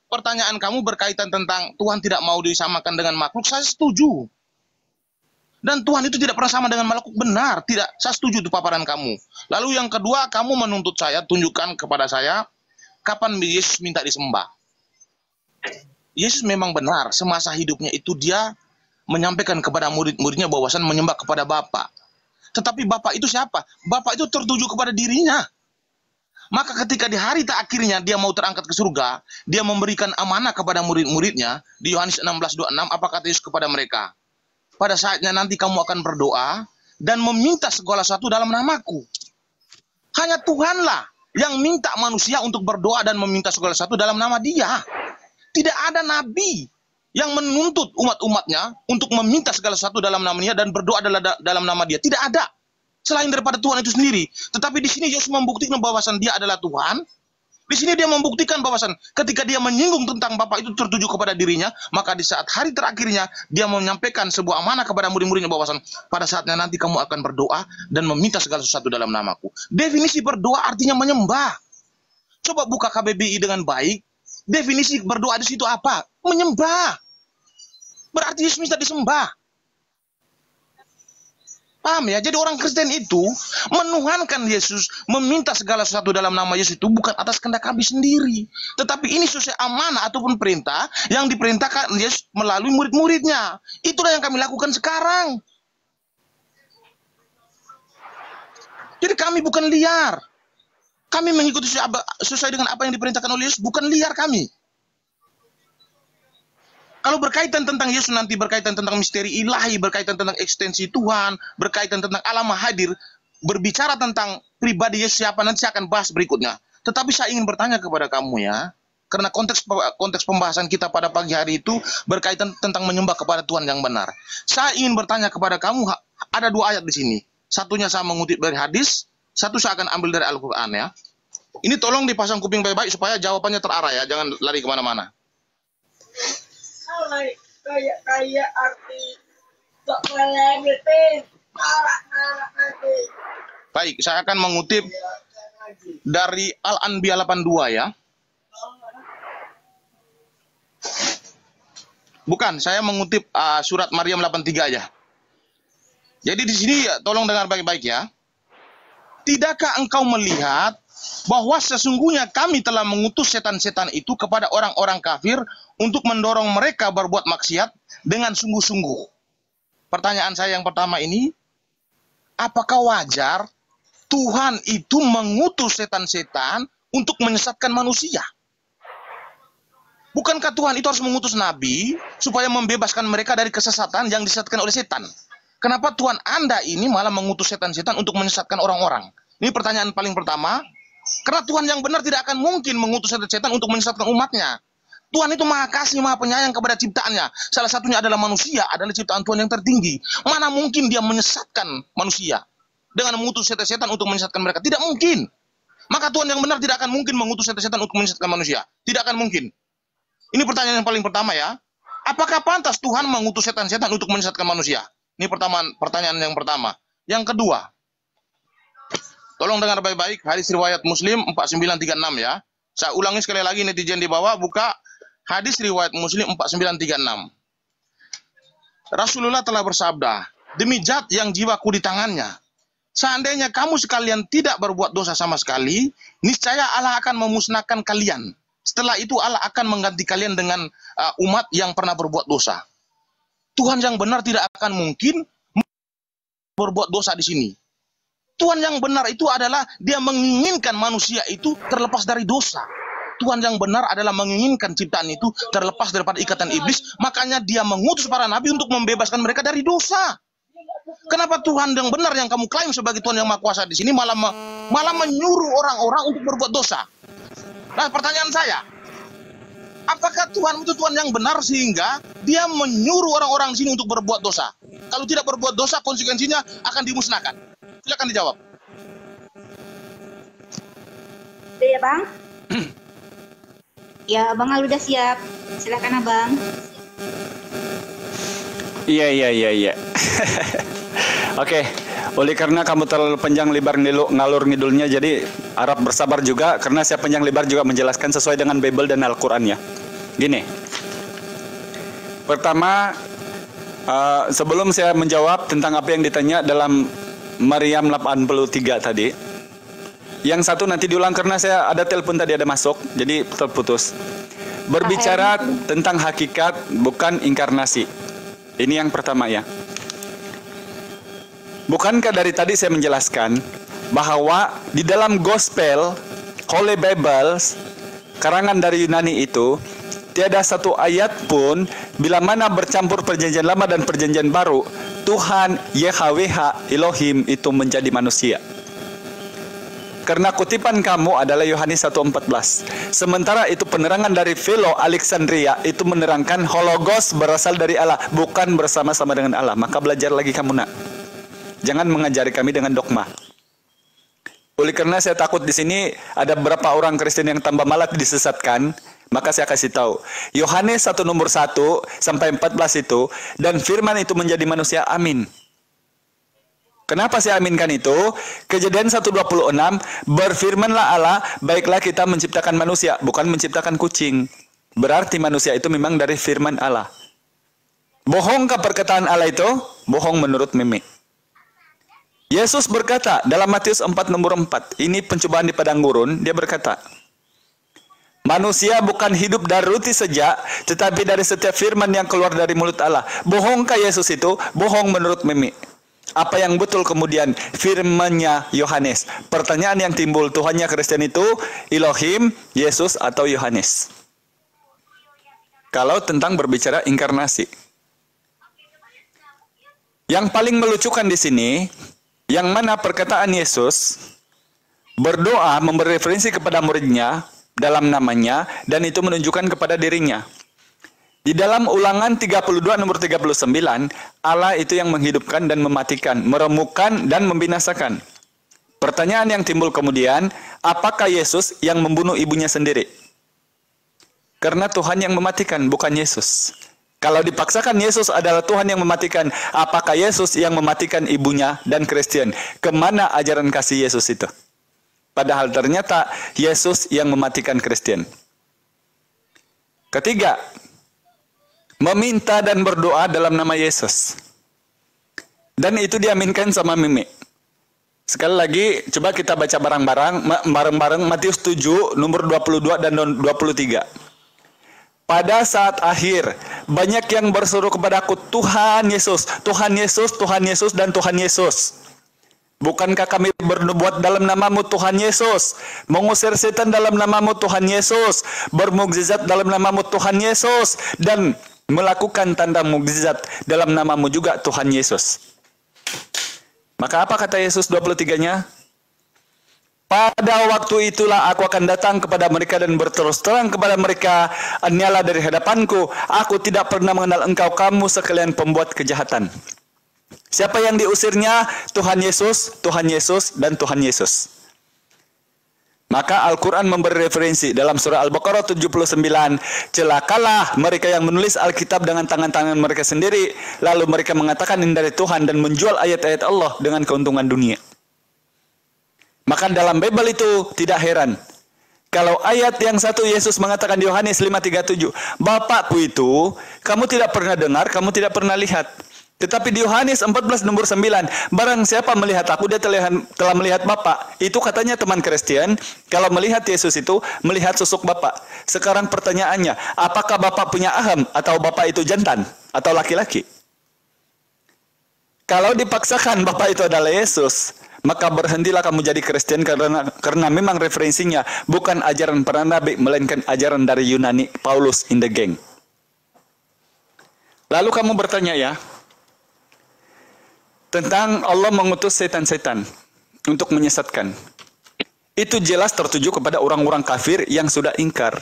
pertanyaan kamu berkaitan tentang Tuhan tidak mau disamakan dengan makhluk, saya setuju. Dan Tuhan itu tidak pernah sama dengan makhluk, benar. Tidak, saya setuju itu paparan kamu. Lalu yang kedua, kamu menuntut saya, tunjukkan kepada saya, kapan Yesus minta disembah. Yesus memang benar, semasa hidupnya itu dia menyampaikan kepada murid-muridnya bahwasan menyembah kepada Bapa. Tetapi Bapa itu siapa? Bapa itu tertuju kepada dirinya. Maka ketika di hari terakhirnya dia mau terangkat ke surga, dia memberikan amanah kepada murid-muridnya. Di Yohanes 16:26, apa kata Yesus kepada mereka? Pada saatnya nanti kamu akan berdoa dan meminta segala sesuatu dalam namaku. Hanya Tuhanlah yang minta manusia untuk berdoa dan meminta segala sesuatu dalam nama Dia. Tidak ada nabi yang menuntut umat-umatnya untuk meminta segala sesuatu dalam nama Dia dan berdoa dalam nama Dia. Tidak ada. Selain daripada Tuhan itu sendiri. Tetapi di sini Yesus membuktikan bahwasan Dia adalah Tuhan. Di sini dia membuktikan bahwasan ketika dia menyinggung tentang Bapa itu tertuju kepada dirinya, maka di saat hari terakhirnya dia menyampaikan sebuah amanah kepada murid-muridnya bahwasan pada saatnya nanti kamu akan berdoa dan meminta segala sesuatu dalam namaku. Definisi berdoa artinya menyembah. Coba buka KBBI dengan baik. Definisi berdoa di situ apa? Menyembah. Berarti Yesus minta disembah. Paham ya? Jadi orang Kristen itu menuhankan Yesus, meminta segala sesuatu dalam nama Yesus itu bukan atas kehendak kami sendiri. Tetapi ini sesuai amanah ataupun perintah yang diperintahkan Yesus melalui murid-muridnya. Itulah yang kami lakukan sekarang. Jadi kami bukan liar. Kami mengikuti sesuai dengan apa yang diperintahkan oleh Yesus, bukan liar kami. Kalau berkaitan tentang Yesus nanti, berkaitan tentang misteri ilahi, berkaitan tentang ekstensi Tuhan, berkaitan tentang alam hadir, berbicara tentang pribadi Yesus siapa, nanti saya akan bahas berikutnya. Tetapi saya ingin bertanya kepada kamu ya, karena konteks pembahasan kita pada pagi hari itu berkaitan tentang menyembah kepada Tuhan yang benar. Saya ingin bertanya kepada kamu, ada dua ayat di sini. Satunya saya mengutip dari hadis, satu saya akan ambil dari Al-Quran ya. Ini tolong dipasang kuping baik-baik supaya jawabannya terarah ya, jangan lari kemana-mana. Kayak arti baik, saya akan mengutip dari Al-Anbiya 82 ya. Bukan, saya mengutip surat Maryam 83 aja. Jadi di sini ya, tolong dengar baik-baik ya. Tidakkah engkau melihat bahwa sesungguhnya kami telah mengutus setan-setan itu kepada orang-orang kafir untuk mendorong mereka berbuat maksiat dengan sungguh-sungguh. Pertanyaan saya yang pertama ini, apakah wajar Tuhan itu mengutus setan-setan untuk menyesatkan manusia? Bukankah Tuhan itu harus mengutus nabi supaya membebaskan mereka dari kesesatan yang disesatkan oleh setan? Kenapa Tuhan Anda ini malah mengutus setan-setan untuk menyesatkan orang-orang? Ini pertanyaan paling pertama. Karena Tuhan yang benar tidak akan mungkin mengutus setan untuk menyesatkan umatnya. Tuhan itu maha kasih, maha penyayang kepada ciptaannya. Salah satunya adalah manusia, adalah ciptaan Tuhan yang tertinggi. Mana mungkin dia menyesatkan manusia dengan mengutus setan-setan untuk menyesatkan mereka? Tidak mungkin. Maka Tuhan yang benar tidak akan mungkin mengutus setan-setan untuk menyesatkan manusia. Tidak akan mungkin. Ini pertanyaan yang paling pertama ya. Apakah pantas Tuhan mengutus setan-setan untuk menyesatkan manusia? Ini pertanyaan yang pertama. Yang kedua, tolong dengar baik-baik, hadis riwayat Muslim 4936 ya. Saya ulangi sekali lagi, netizen di bawah, buka hadis riwayat Muslim 4936. Rasulullah telah bersabda, demi zat yang jiwaku di tangannya, seandainya kamu sekalian tidak berbuat dosa sama sekali, niscaya Allah akan memusnahkan kalian. Setelah itu Allah akan mengganti kalian dengan umat yang pernah berbuat dosa. Tuhan yang benar tidak akan mungkin berbuat dosa di sini. Tuhan yang benar itu adalah dia menginginkan manusia itu terlepas dari dosa. Tuhan yang benar adalah menginginkan ciptaan itu terlepas daripada ikatan iblis. Makanya dia mengutus para nabi untuk membebaskan mereka dari dosa. Kenapa Tuhan yang benar yang kamu klaim sebagai Tuhan yang Maha Kuasa di sini malah menyuruh orang-orang untuk berbuat dosa? Nah, pertanyaan saya, apakah Tuhan itu Tuhan yang benar sehingga dia menyuruh orang-orang sini untuk berbuat dosa? Kalau tidak berbuat dosa, konsekuensinya akan dimusnahkan. Silakan dijawab. Udah ya, Bang? Ya, Abang Al udah siap. Silakan, Abang. Iya. Oke, oleh karena kamu terlalu panjang lebar ngalur ngidulnya, jadi harap bersabar juga karena saya panjang lebar juga menjelaskan sesuai dengan Bible dan Al-Quran ya. Gini, pertama sebelum saya menjawab tentang apa yang ditanya dalam Maryam 83 tadi, yang satu nanti diulang karena saya ada telepon tadi ada masuk, jadi terputus. Berbicara tentang hakikat bukan inkarnasi. Ini yang pertama ya. Bukankah dari tadi saya menjelaskan bahwa di dalam Gospel, Holy Bible, karangan dari Yunani itu, tiada satu ayat pun bila mana bercampur perjanjian lama dan perjanjian baru, Tuhan YHWH Elohim itu menjadi manusia. Karena kutipan kamu adalah Yohanes 1:14. Sementara itu penerangan dari Philo Alexandria itu menerangkan Hologos berasal dari Allah, bukan bersama-sama dengan Allah. Maka belajar lagi kamu nak. Jangan mengajari kami dengan dogma. Oleh karena saya takut di sini ada beberapa orang Kristen yang tambah malah disesatkan, maka saya kasih tahu. Yohanes 1 nomor 1 sampai 14 itu, dan firman itu menjadi manusia, amin. Kenapa saya aminkan itu? Kejadian 1:26, berfirmanlah Allah, baiklah kita menciptakan manusia, bukan menciptakan kucing. Berarti manusia itu memang dari firman Allah. Bohongkah perkataan Allah itu? Bohong menurut Mimi. Yesus berkata dalam Matius 4 nomor 4, ini pencobaan di padang gurun, dia berkata, manusia bukan hidup dari roti saja, tetapi dari setiap firman yang keluar dari mulut Allah. Bohongkah Yesus itu? Bohong menurut Mimi. Apa yang betul kemudian? Firmannya Yohanes. Pertanyaan yang timbul, Tuhannya Kristen itu Elohim, Yesus atau Yohanes? Kalau tentang berbicara inkarnasi. Yang paling melucukan di sini, yang mana perkataan Yesus berdoa memberi referensi kepada muridnya dalam namanya, dan itu menunjukkan kepada dirinya. Di dalam Ulangan 32 nomor 39, Allah itu yang menghidupkan dan mematikan, meremukkan dan membinasakan. Pertanyaan yang timbul kemudian, apakah Yesus yang membunuh ibunya sendiri? Karena Tuhan yang mematikan, bukan Yesus. Kalau dipaksakan Yesus adalah Tuhan yang mematikan, apakah Yesus yang mematikan ibunya dan Kristen? Kemana ajaran kasih Yesus itu? Padahal ternyata Yesus yang mematikan Kristen. Ketiga, meminta dan berdoa dalam nama Yesus. Dan itu diaminkan sama Mimi. Sekali lagi, coba kita baca bareng-bareng Matius 7 nomor 22 dan 23. Pada saat akhir, banyak yang berseru kepadaku, Tuhan Yesus, Tuhan Yesus, Tuhan Yesus, dan Tuhan Yesus. Bukankah kami bernubuat dalam namamu Tuhan Yesus, mengusir setan dalam namamu Tuhan Yesus, bermukjizat dalam namamu Tuhan Yesus, dan melakukan tanda mukjizat dalam namamu juga Tuhan Yesus. Maka apa kata Yesus 23-nya? Pada waktu itulah aku akan datang kepada mereka dan berterus terang kepada mereka, nyala dari hadapanku, aku tidak pernah mengenal engkau, kamu sekalian pembuat kejahatan. Siapa yang diusirnya? Tuhan Yesus, Tuhan Yesus, dan Tuhan Yesus. Maka Al-Quran memberi referensi dalam surah Al-Baqarah 79, celakalah mereka yang menulis Alkitab dengan tangan-tangan mereka sendiri, lalu mereka mengatakan ini dari Tuhan dan menjual ayat-ayat Allah dengan keuntungan dunia. Maka dalam Bible itu tidak heran kalau ayat yang satu Yesus mengatakan di Yohanes 5:37, Bapakku itu kamu tidak pernah dengar, kamu tidak pernah lihat. Tetapi di Yohanes 14 nomor 9, barang siapa melihat aku, dia telah melihat Bapa. Itu katanya teman Kristen, kalau melihat Yesus itu, melihat sosok Bapa. Sekarang pertanyaannya, apakah Bapa punya aham, atau Bapa itu jantan, atau laki-laki? Kalau dipaksakan Bapa itu adalah Yesus, maka berhentilah kamu jadi Kristen karena memang referensinya bukan ajaran para nabi, melainkan ajaran dari Yunani, Paulus in the gang. Lalu kamu bertanya ya, tentang Allah mengutus setan-setan untuk menyesatkan. Itu jelas tertuju kepada orang-orang kafir yang sudah ingkar.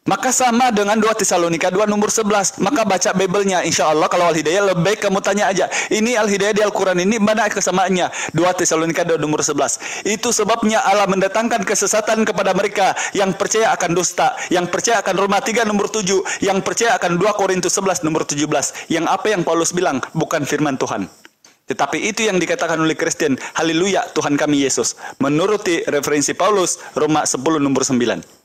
Maka sama dengan 2 Tesalonika 2 nomor 11. Maka baca Bible-nya. Insya Allah kalau Al-Hidayah lebih baik kamu tanya aja. Ini Al-Hidayah di Al-Quran ini mana kesamaannya? 2 Tesalonika 2 nomor 11. Itu sebabnya Allah mendatangkan kesesatan kepada mereka yang percaya akan dusta, yang percaya akan Roma 3 nomor 7, yang percaya akan 2 Korintus 11 nomor 17. Yang apa yang Paulus bilang bukan firman Tuhan. Tetapi itu yang dikatakan oleh Kristen, haleluya Tuhan kami Yesus. Menuruti referensi Paulus, Roma 10 nomor 9.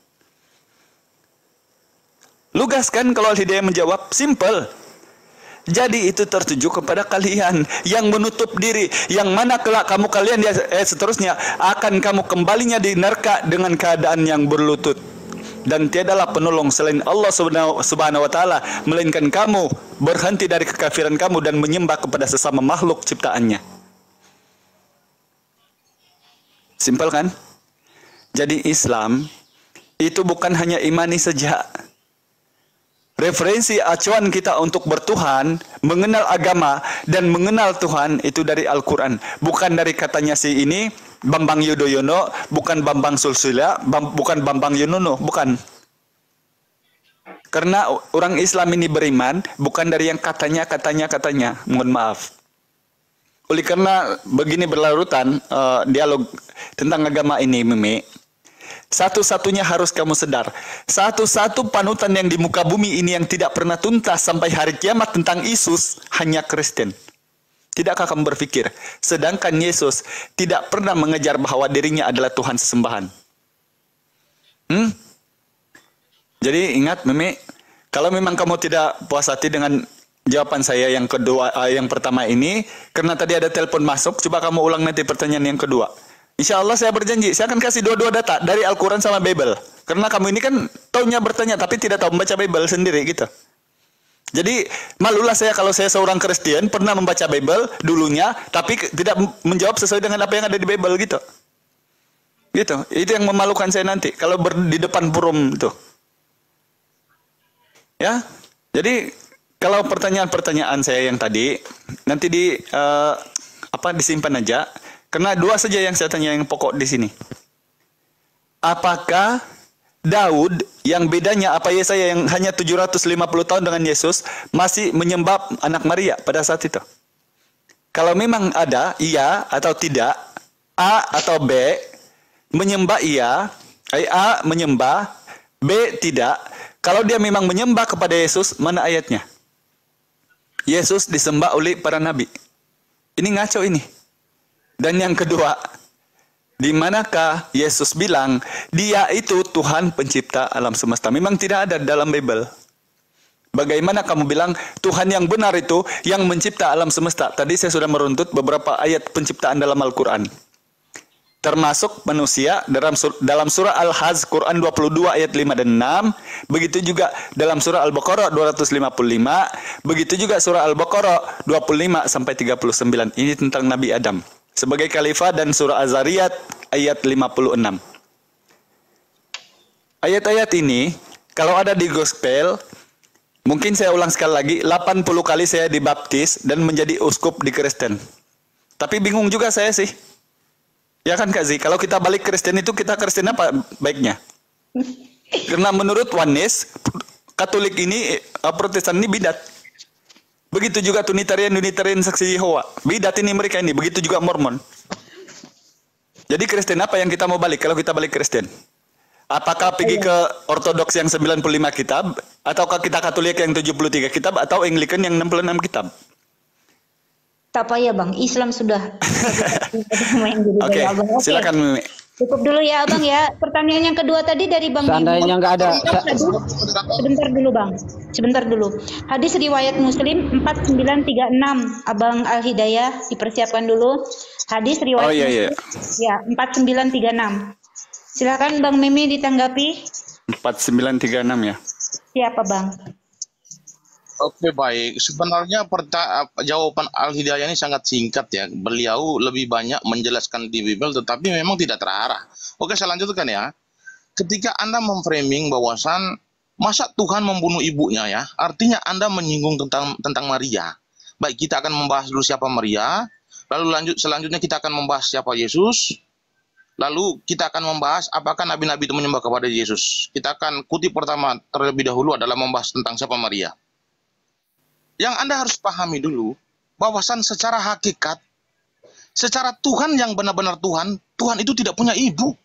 Lugas kan kalau Al-Hidayah menjawab? Simple. Jadi itu tertuju kepada kalian yang menutup diri, yang mana kelak kamu kalian seterusnya akan kamu kembalinya di neraka dengan keadaan yang berlutut. Dan tiadalah penolong selain Allah Subhanahu wa taala, melainkan kamu berhenti dari kekafiran kamu dan menyembah kepada sesama makhluk ciptaannya. Simple kan? Jadi Islam itu bukan hanya imani saja. Referensi acuan kita untuk bertuhan, mengenal agama, dan mengenal Tuhan itu dari Al-Quran. Bukan dari katanya si ini, Bambang Yudhoyono, bukan Bambang Sulsila, bukan Bambang Yonono, bukan. Karena orang Islam ini beriman, bukan dari yang katanya. Mohon maaf. Oleh karena begini berlarutan dialog tentang agama ini, Mimi. Satu-satunya harus kamu sedar, satu-satu panutan yang di muka bumi ini yang tidak pernah tuntas sampai hari kiamat tentang Yesus hanya Kristen. Tidakkah kamu berpikir, sedangkan Yesus tidak pernah mengejar bahwa dirinya adalah Tuhan sesembahan? Jadi ingat, Mimi, kalau memang kamu tidak puas hati dengan jawaban saya yang kedua, yang pertama ini, karena tadi ada telepon masuk, coba kamu ulang nanti pertanyaan yang kedua. Insya Allah saya berjanji, saya akan kasih dua-dua data dari Al-Quran sama Bible. Karena kamu ini kan taunya bertanya, tapi tidak tahu membaca Bible sendiri gitu. Jadi malulah saya kalau saya seorang Kristen, pernah membaca Bible dulunya, tapi tidak menjawab sesuai dengan apa yang ada di Bible gitu. Gitu, itu yang memalukan saya nanti, kalau di depan forum itu. Ya, jadi kalau pertanyaan-pertanyaan saya yang tadi, nanti disimpan aja. Karena dua saja yang saya tanya yang pokok di sini. Apakah Daud yang bedanya apa ya saya yang hanya 750 tahun dengan Yesus masih menyembah anak Maria pada saat itu? Kalau memang ada, iya atau tidak, A atau B, menyembah iya, A menyembah, B tidak. Kalau dia memang menyembah kepada Yesus, mana ayatnya? Yesus disembah oleh para nabi. Ini ngaco ini. Dan yang kedua, di manakah Yesus bilang dia itu Tuhan pencipta alam semesta? Memang tidak ada dalam Bible. Bagaimana kamu bilang Tuhan yang benar itu yang mencipta alam semesta? Tadi saya sudah meruntut beberapa ayat penciptaan dalam Al-Quran. Termasuk manusia dalam surah Al-Hajj Quran 22 ayat 5 dan 6. Begitu juga dalam surah Al-Baqarah 255. Begitu juga surah Al-Baqarah 25 sampai 39. Ini tentang Nabi Adam sebagai khalifah dan surah Az-Zariyat ayat 56. Ayat-ayat ini kalau ada di gospel, mungkin saya ulang sekali lagi, 80 kali saya dibaptis dan menjadi uskup di Kristen. Tapi bingung juga saya sih. Ya kan Kak Zi, kalau kita balik Kristen itu kita Kristen apa baiknya? Karena menurut Oneness, Katolik ini, Protestan ini bidat. Begitu juga Unitarian Saksi Yehova. Bidat ini mereka ini. Begitu juga Mormon. Jadi Kristen apa yang kita mau balik kalau kita balik Kristen? Apakah pergi ke Ortodoks yang 95 kitab, ataukah kita Katolik yang 73 kitab, atau Anglikan yang 66 kitab? Tak payah Bang, Islam sudah. Oke, silakan Mimi. Cukup dulu ya Abang ya. Pertanyaan yang kedua tadi dari Bang Seandainya nggak ada, Sebentar dulu. Hadis riwayat Muslim 4936. Abang Al Hidayah dipersiapkan dulu. Hadis riwayat Oh iya. Ya, 4936. Silakan Bang Mimi ditanggapi. 4936 ya. Siapa Bang? Oke, baik. Sebenarnya jawaban Al-Hidayah ini sangat singkat ya. Beliau lebih banyak menjelaskan di Bible tetapi memang tidak terarah. Oke, saya lanjutkan ya. Ketika Anda memframing bahwasan masa Tuhan membunuh ibunya ya, artinya Anda menyinggung tentang Maria. Baik, kita akan membahas dulu siapa Maria, lalu selanjutnya kita akan membahas siapa Yesus, lalu kita akan membahas apakah nabi-nabi itu menyembah kepada Yesus. Kita akan kutip pertama terlebih dahulu adalah membahas tentang siapa Maria. Yang Anda harus pahami dulu, bahwasan secara hakikat, secara Tuhan yang benar-benar Tuhan, Tuhan itu tidak punya ibu.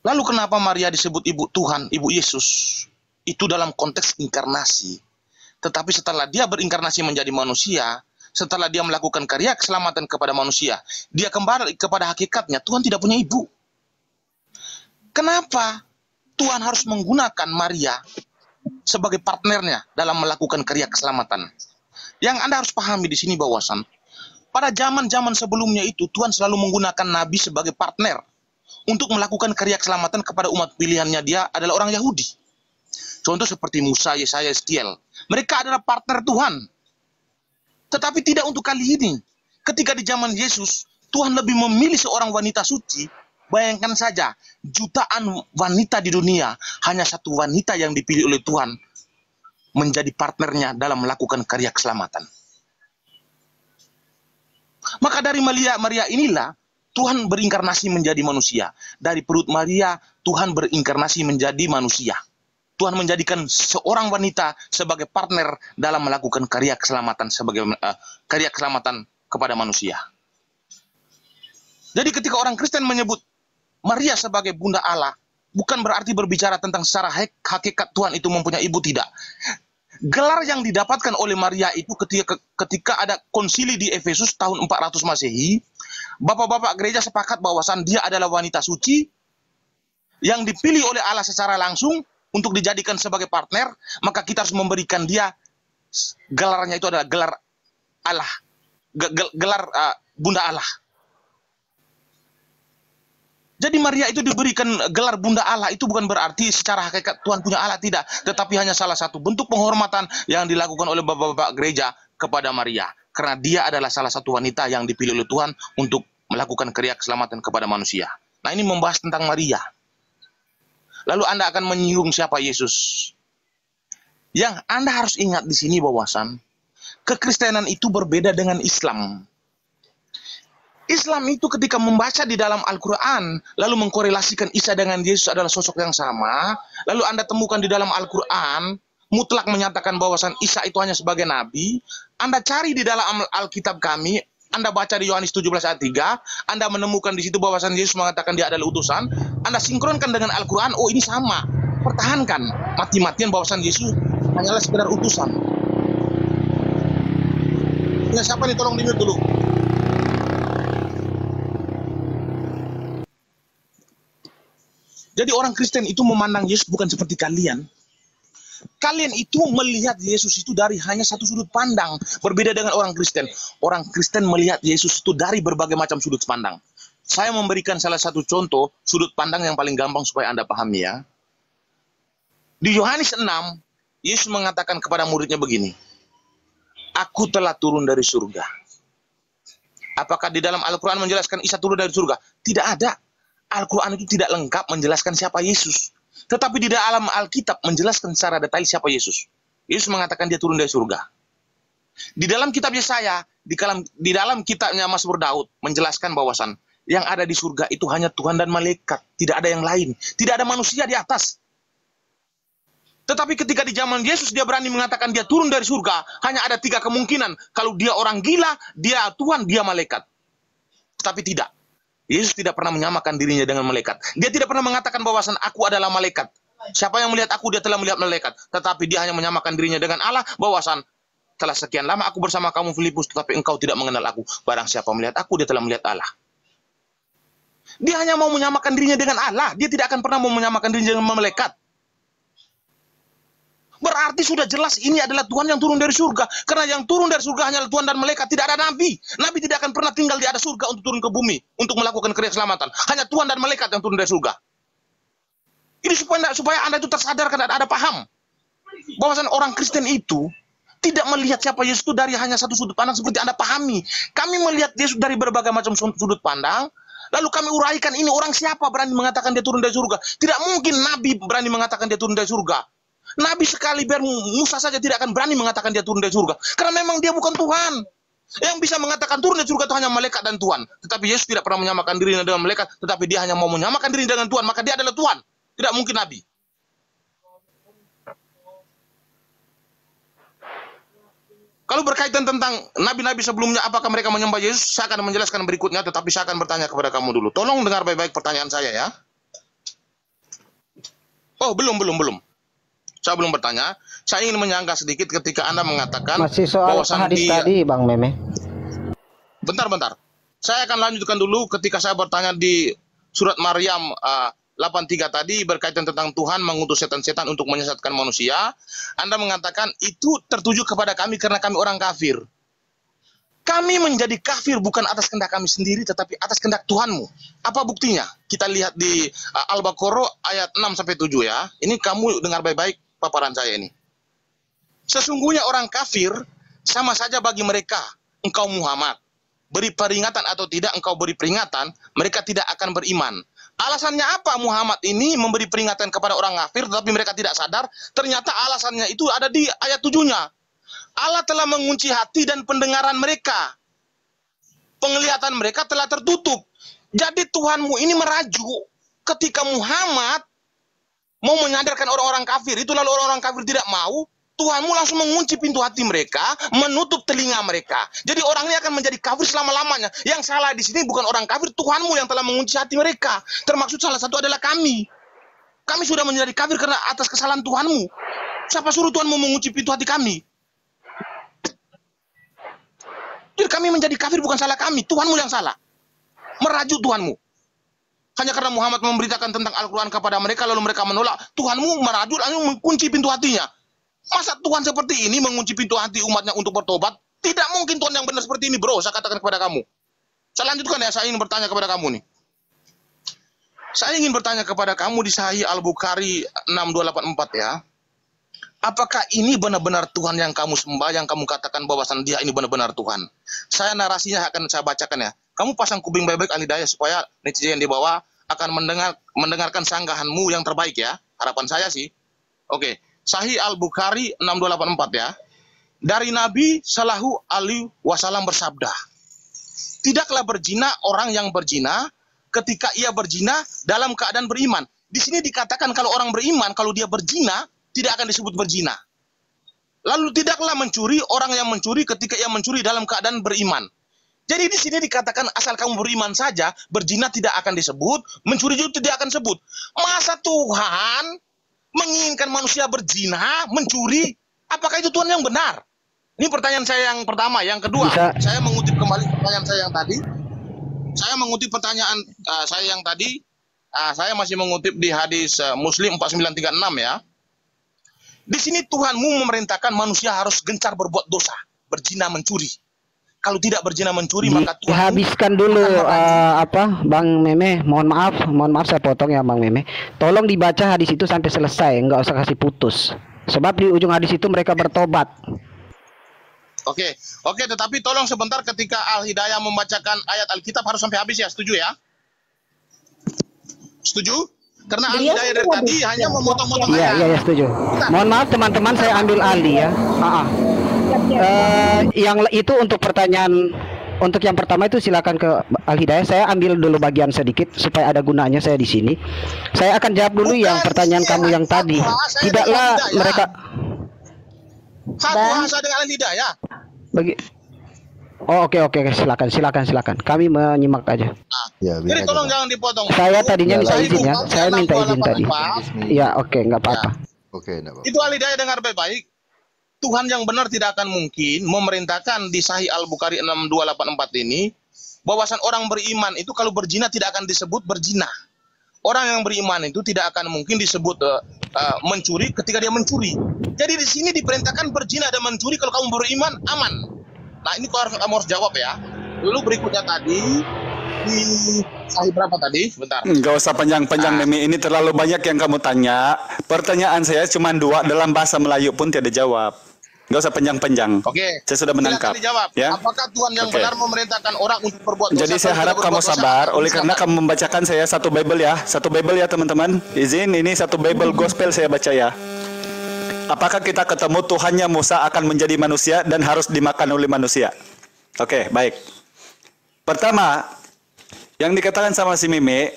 Lalu kenapa Maria disebut ibu Tuhan, ibu Yesus? Itu dalam konteks inkarnasi. Tetapi setelah dia berinkarnasi menjadi manusia, setelah dia melakukan karya keselamatan kepada manusia, dia kembali kepada hakikatnya, Tuhan tidak punya ibu. Kenapa Tuhan harus menggunakan Maria sebagai partnernya dalam melakukan karya keselamatan? Yang Anda harus pahami di sini bahwasan pada zaman-zaman sebelumnya itu Tuhan selalu menggunakan nabi sebagai partner untuk melakukan karya keselamatan kepada umat pilihannya. Dia adalah orang Yahudi. Contoh seperti Musa, Yesaya, Ezekiel. Mereka adalah partner Tuhan. Tetapi tidak untuk kali ini. Ketika di zaman Yesus, Tuhan lebih memilih seorang wanita suci. Bayangkan saja, jutaan wanita di dunia, hanya satu wanita yang dipilih oleh Tuhan menjadi partnernya dalam melakukan karya keselamatan. Maka dari Maria inilah Tuhan berinkarnasi menjadi manusia. Dari perut Maria, Tuhan berinkarnasi menjadi manusia. Tuhan menjadikan seorang wanita sebagai partner dalam melakukan karya keselamatan karya keselamatan kepada manusia. Jadi ketika orang Kristen menyebut Maria sebagai bunda Allah, bukan berarti berbicara tentang secara hakikat Tuhan itu mempunyai ibu, tidak. Gelar yang didapatkan oleh Maria itu ketika ada konsili di Efesus tahun 400 Masehi, bapak-bapak gereja sepakat bahwasan dia adalah wanita suci yang dipilih oleh Allah secara langsung untuk dijadikan sebagai partner, maka kita harus memberikan dia gelarnya itu adalah gelar Allah, gelar bunda Allah. Jadi Maria itu diberikan gelar bunda Allah itu bukan berarti secara hakikat Tuhan punya Allah, tidak. Tetapi hanya salah satu bentuk penghormatan yang dilakukan oleh bapak-bapak gereja kepada Maria. Karena dia adalah salah satu wanita yang dipilih oleh Tuhan untuk melakukan karya keselamatan kepada manusia. Nah, ini membahas tentang Maria. Lalu Anda akan menyinggung siapa Yesus. Yang Anda harus ingat di sini bahwasan kekristenan itu berbeda dengan Islam. Islam itu ketika membaca di dalam Al-Quran, lalu mengkorelasikan Isa dengan Yesus adalah sosok yang sama, lalu Anda temukan di dalam Al-Quran, mutlak menyatakan bahwasan Isa itu hanya sebagai nabi. Anda cari di dalam Alkitab kami, Anda baca di Yohanes 17 ayat 3, Anda menemukan di situ bahwasan Yesus mengatakan dia adalah utusan. Anda sinkronkan dengan Al-Quran, oh ini sama. Pertahankan mati-matian bahwasan Yesus hanyalah sekedar utusan. Ya, siapa nih, tolong dengar dulu. Jadi orang Kristen itu memandang Yesus bukan seperti kalian. Kalian itu melihat Yesus itu dari hanya satu sudut pandang. Berbeda dengan orang Kristen. Orang Kristen melihat Yesus itu dari berbagai macam sudut pandang. Saya memberikan salah satu contoh sudut pandang yang paling gampang supaya Anda pahami ya. Di Yohanes 6, Yesus mengatakan kepada muridnya begini. Aku telah turun dari surga. Apakah di dalam Al-Quran menjelaskan Isa turun dari surga? Tidak ada. Al-Quran itu tidak lengkap menjelaskan siapa Yesus. Tetapi di dalam Alkitab menjelaskan secara detail siapa Yesus. Yesus mengatakan dia turun dari surga. Di dalam kitab Yesaya, di dalam kitabnya Mazmur Daud, menjelaskan bahwasan yang ada di surga itu hanya Tuhan dan malaikat. Tidak ada yang lain. Tidak ada manusia di atas. Tetapi ketika di zaman Yesus dia berani mengatakan dia turun dari surga, hanya ada 3 kemungkinan. Kalau dia orang gila, dia Tuhan, dia malaikat. Tapi tidak. Yesus tidak pernah menyamakan dirinya dengan malaikat. Dia tidak pernah mengatakan bahwasan aku adalah malaikat. Siapa yang melihat aku, dia telah melihat malaikat. Tetapi dia hanya menyamakan dirinya dengan Allah, bahwasan telah sekian lama aku bersama kamu Filipus, tetapi engkau tidak mengenal aku. Barang siapa melihat aku, dia telah melihat Allah. Dia hanya mau menyamakan dirinya dengan Allah. Dia tidak akan pernah mau menyamakan dirinya dengan malaikat. Berarti sudah jelas ini adalah Tuhan yang turun dari surga. Karena yang turun dari surga hanyalah Tuhan dan malaikat. Tidak ada nabi. Nabi tidak akan pernah tinggal di atas surga untuk turun ke bumi. Untuk melakukan keselamatan. Hanya Tuhan dan malaikat yang turun dari surga. Ini supaya Anda itu tersadarkan dan ada paham. Bahwasan orang Kristen itu tidak melihat siapa Yesus itu dari hanya satu sudut pandang seperti Anda pahami. Kami melihat Yesus dari berbagai macam sudut pandang. Lalu kami uraikan ini orang siapa berani mengatakan dia turun dari surga. Tidak mungkin Nabi berani mengatakan dia turun dari surga. Nabi sekali Musa saja tidak akan berani mengatakan dia turun dari surga. Karena memang dia bukan Tuhan. Yang bisa mengatakan turun dari surga itu hanya malaikat dan Tuhan. Tetapi Yesus tidak pernah menyamakan dirinya dengan malaikat. Tetapi dia hanya mau menyamakan dirinya dengan Tuhan. Maka dia adalah Tuhan. Tidak mungkin Nabi. Kalau berkaitan tentang nabi-nabi sebelumnya, apakah mereka menyembah Yesus? Saya akan menjelaskan berikutnya. Tetapi saya akan bertanya kepada kamu dulu. Tolong dengar baik-baik pertanyaan saya ya. Oh, belum. Saya belum bertanya. Saya ingin menyangka sedikit ketika Anda mengatakan Masih soal hadis tadi, Bang Meme. Bentar. Saya akan lanjutkan dulu ketika saya bertanya di surat Maryam 83 tadi berkaitan tentang Tuhan mengutus setan-setan untuk menyesatkan manusia. Anda mengatakan itu tertuju kepada kami karena kami orang kafir. Kami menjadi kafir bukan atas kehendak kami sendiri, tetapi atas kehendak Tuhanmu. Apa buktinya? Kita lihat di Al-Baqarah ayat 6-7 ya. Ini kamu dengar baik-baik paparan saya ini. Sesungguhnya orang kafir sama saja bagi mereka. Engkau Muhammad, beri peringatan atau tidak engkau beri peringatan, mereka tidak akan beriman. Alasannya apa Muhammad ini memberi peringatan kepada orang kafir, tetapi mereka tidak sadar? Ternyata alasannya itu ada di ayat 7-nya. Allah telah mengunci hati dan pendengaran mereka. Penglihatan mereka telah tertutup. Jadi Tuhanmu ini merajuk ketika Muhammad mau menyadarkan orang-orang kafir. Itu lalu orang-orang kafir tidak mau. Tuhanmu langsung mengunci pintu hati mereka, menutup telinga mereka. Jadi orang ini akan menjadi kafir selama-lamanya. Yang salah di sini bukan orang kafir, Tuhanmu yang telah mengunci hati mereka. Termaksud salah satu adalah kami. Kami sudah menjadi kafir karena atas kesalahan Tuhanmu. Siapa suruh Tuhanmu mengunci pintu hati kami? Jadi kami menjadi kafir bukan salah kami, Tuhanmu yang salah. Merajuk Tuhanmu. Hanya karena Muhammad memberitakan tentang Al-Quran kepada mereka, lalu mereka menolak. Tuhanmu merajuk, lalu mengunci pintu hatinya. Masa Tuhan seperti ini mengunci pintu hati umatnya untuk bertobat? Tidak mungkin Tuhan yang benar seperti ini, bro. Saya katakan kepada kamu. Saya lanjutkan ya, saya ingin bertanya kepada kamu nih. Saya ingin bertanya kepada kamu di Sahih Al-Bukhari 6284 ya. Apakah ini benar-benar Tuhan yang kamu sembah, yang kamu katakan bahwasan dia ini benar-benar Tuhan? Saya narasinya akan saya bacakan ya. Kamu pasang kuping baik-baik Al-Hidayah supaya netizen di bawah akan mendengarkan sanggahanmu yang terbaik ya. Harapan saya sih. Oke. Sahih Al-Bukhari 6284 ya. Dari Nabi Sallallahu Alaihi Wasallam bersabda, tidaklah berzina orang yang berzina ketika ia berzina dalam keadaan beriman. Di sini dikatakan kalau orang beriman, kalau dia berzina, tidak akan disebut berzina. Lalu tidaklah mencuri orang yang mencuri ketika ia mencuri dalam keadaan beriman. Jadi di sini dikatakan asal kamu beriman saja, berzina tidak akan disebut, mencuri juga tidak akan disebut. Masa Tuhan menginginkan manusia berzina, mencuri? Apakah itu Tuhan yang benar? Ini pertanyaan saya yang pertama. Yang kedua, saya mengutip kembali pertanyaan saya yang tadi. Saya mengutip pertanyaan saya yang tadi. Saya masih mengutip di hadis Muslim 4936 ya. Di sini Tuhanmu memerintahkan manusia harus gencar berbuat dosa, berzina, mencuri. Kalau tidak berzina, mencuri, maka Tuhan dihabiskan dulu Bang Meme. Mohon maaf saya potong ya Bang Meme. Tolong dibaca hadis itu sampai selesai, nggak usah kasih putus. Sebab di ujung hadis itu mereka bertobat. Oke, tetapi tolong sebentar ketika Al-Hidayah membacakan ayat Alkitab harus sampai habis ya, setuju ya? Setuju? Karena Al-Hidayah dari tadi hanya memotong-motong ayat. Iya, setuju. Mohon maaf teman-teman, saya ambil alih ya. Yang itu untuk pertanyaan, untuk yang pertama itu silakan ke Al-Hidayah. Saya ambil dulu bagian sedikit supaya ada gunanya saya di sini. Saya akan jawab dulu yang pertanyaan kamu yang tadi. Tidaklah mereka satu bahasa dengan Al-Hidayah. Oh, oke, silakan. Kami menyimak aja. Ya, Jadi tolong jangan dipotong. Saya tadinya minta Sahih izin ya. Bukhari Saya minta izin tadi. 6284. Iya, oke, nggak apa-apa. Oke, enggak apa-apa. Itu ahli daya dengar baik-baik. Tuhan yang benar tidak akan mungkin memerintahkan di Sahih Al-Bukhari 6284 ini bahwasan orang beriman itu kalau berzina tidak akan disebut berzina. Orang yang beriman itu tidak akan mungkin disebut mencuri ketika dia mencuri. Jadi di sini diperintahkan berzina dan mencuri kalau kamu beriman aman. Nah ini kamu harus jawab ya. Lalu berikutnya tadi di Sahih berapa tadi? Bentar. Nggak usah panjang-panjang Mimi, ini terlalu banyak yang kamu tanya. Pertanyaan saya cuma 2 dalam bahasa Melayu pun tidak jawab. Nggak usah panjang-panjang. Oke. Saya sudah menangkap. Silakan dijawab. Ya. Apakah Tuhan yang Oke. benar memerintahkan orang untuk berbuat dosa? Jadi saya kalau harap tidak kamu berbuat dosa? sabar, oleh karena Silakan. kamu membacakan saya satu Bible ya. Satu Bible ya teman-teman. Izin, ini satu Bible gospel saya baca ya. Apakah kita ketemu Tuhannya Musa akan menjadi manusia dan harus dimakan oleh manusia? Oke, baik. Pertama, yang dikatakan sama si Meme,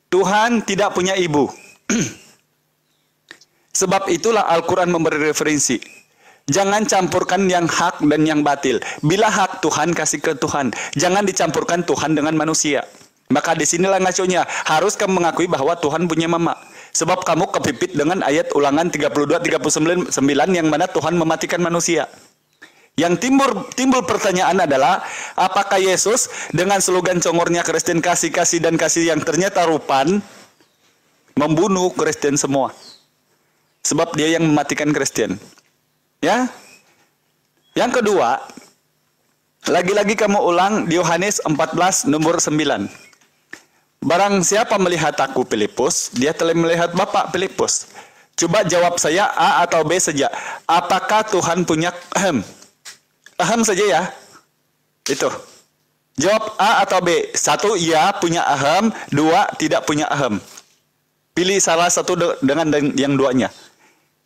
Tuhan tidak punya ibu. Sebab itulah Al-Quran memberi referensi. Jangan campurkan yang hak dan yang batil. Bila hak Tuhan, kasih ke Tuhan. Jangan dicampurkan Tuhan dengan manusia. Maka disinilah ngaconya. Harus kamu mengakui bahwa Tuhan punya mama. Sebab kamu kepipit dengan ayat Ulangan 32-39 yang mana Tuhan mematikan manusia. Yang timbul pertanyaan adalah, apakah Yesus dengan slogan congornya Kristen kasih-kasih dan kasih yang ternyata rupan membunuh Kristen semua? Sebab dia yang mematikan Kristen. Ya. Yang kedua, lagi-lagi kamu ulang di Yohanes 14 nomor 9. Barang siapa melihat aku Filipus, dia telah melihat Bapak Filipus. Coba jawab saya A atau B saja. Apakah Tuhan punya ahem saja ya. Itu. Jawab A atau B. 1 ya punya ahem, 2 tidak punya ahem. Pilih salah satu dengan yang duanya.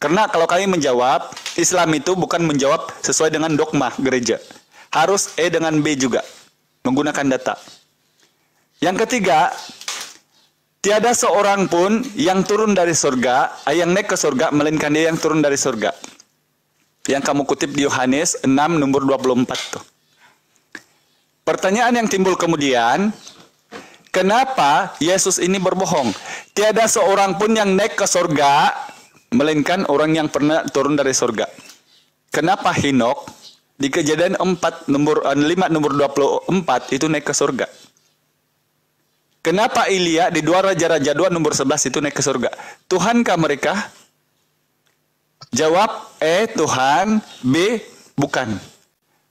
Karena kalau kami menjawab, Islam itu bukan menjawab sesuai dengan dogma gereja. Harus E dengan B juga. Menggunakan data. Yang ketiga, tiada seorang pun yang turun dari surga, yang naik ke surga, melainkan dia yang turun dari surga. Yang kamu kutip di Yohanes 6 nomor 24 tuh. Pertanyaan yang timbul kemudian, kenapa Yesus ini berbohong? Tiada seorang pun yang naik ke surga, melainkan orang yang pernah turun dari surga. Kenapa Henokh di Kejadian 5 nomor 24 itu naik ke surga? Kenapa Ilya di 2 Raja-Raja 2 nomor 11 itu naik ke surga? Tuhankah mereka? Jawab E Tuhan, B bukan.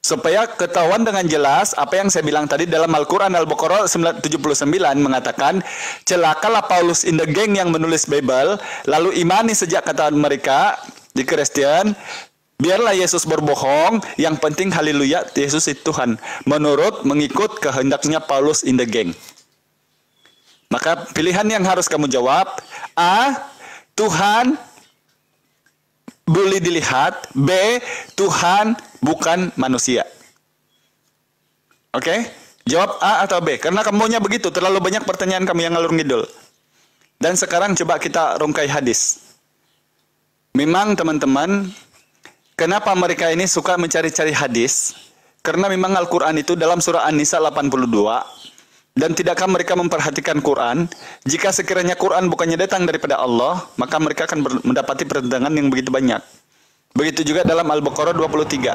Supaya ketahuan dengan jelas apa yang saya bilang tadi dalam Al-Quran Al-Baqarah 79 mengatakan, celakalah Paulus in the gang yang menulis Bible, lalu imani sejak kata mereka di Kristen, biarlah Yesus berbohong, yang penting haleluya Yesus itu Tuhan, menurut mengikut kehendaknya Paulus in the gang. Maka pilihan yang harus kamu jawab, A, Tuhan boleh dilihat, B, Tuhan bukan manusia. Oke? Jawab A atau B, karena kamu maunya begitu, terlalu banyak pertanyaan kamu yang ngalur ngidul. Dan sekarang coba kita rungkai hadis. Memang teman-teman, kenapa mereka ini suka mencari-cari hadis? Karena memang Al-Quran itu dalam surah An-Nisa 82, dan tidakkah mereka memperhatikan Quran? Jika sekiranya Quran bukannya datang daripada Allah, maka mereka akan mendapati pertentangan yang begitu banyak. Begitu juga dalam Al-Baqarah 23,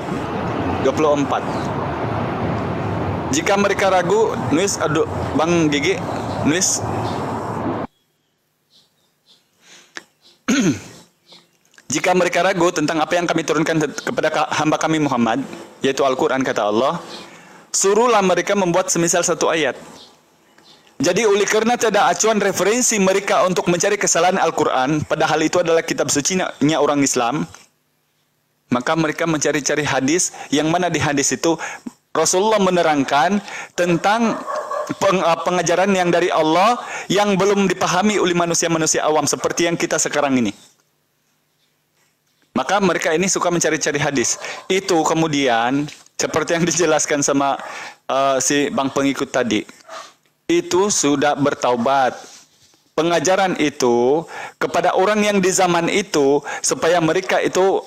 24. Jika mereka ragu, nulis Bang Gigi, nulis. Jika mereka ragu tentang apa yang kami turunkan kepada hamba kami Muhammad, yaitu Al-Quran kata Allah, suruhlah mereka membuat semisal satu ayat. Jadi oleh karena tidak acuan referensi mereka untuk mencari kesalahan Al-Quran, padahal itu adalah kitab suci-nya orang Islam, maka mereka mencari-cari hadis, yang mana di hadis itu Rasulullah menerangkan tentang pengajaran yang dari Allah yang belum dipahami oleh manusia-manusia awam seperti yang kita sekarang ini. Maka mereka ini suka mencari-cari hadis. Itu kemudian seperti yang dijelaskan sama si bang pengikut tadi, itu sudah bertaubat. Pengajaran itu kepada orang yang di zaman itu supaya mereka itu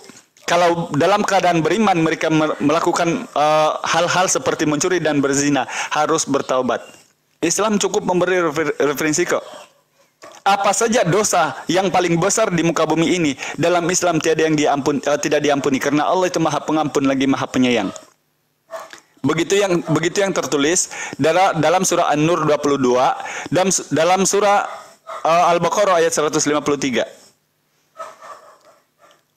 Kalau dalam keadaan beriman mereka melakukan hal-hal seperti mencuri dan berzina, harus bertaubat. Islam cukup memberi referensi kok. Apa saja dosa yang paling besar di muka bumi ini, dalam Islam tiada yang tidak diampuni, karena Allah itu Maha Pengampun lagi Maha Penyayang. Begitu yang tertulis dalam surah An-Nur 22 dan dalam surah Al-Baqarah ayat 153.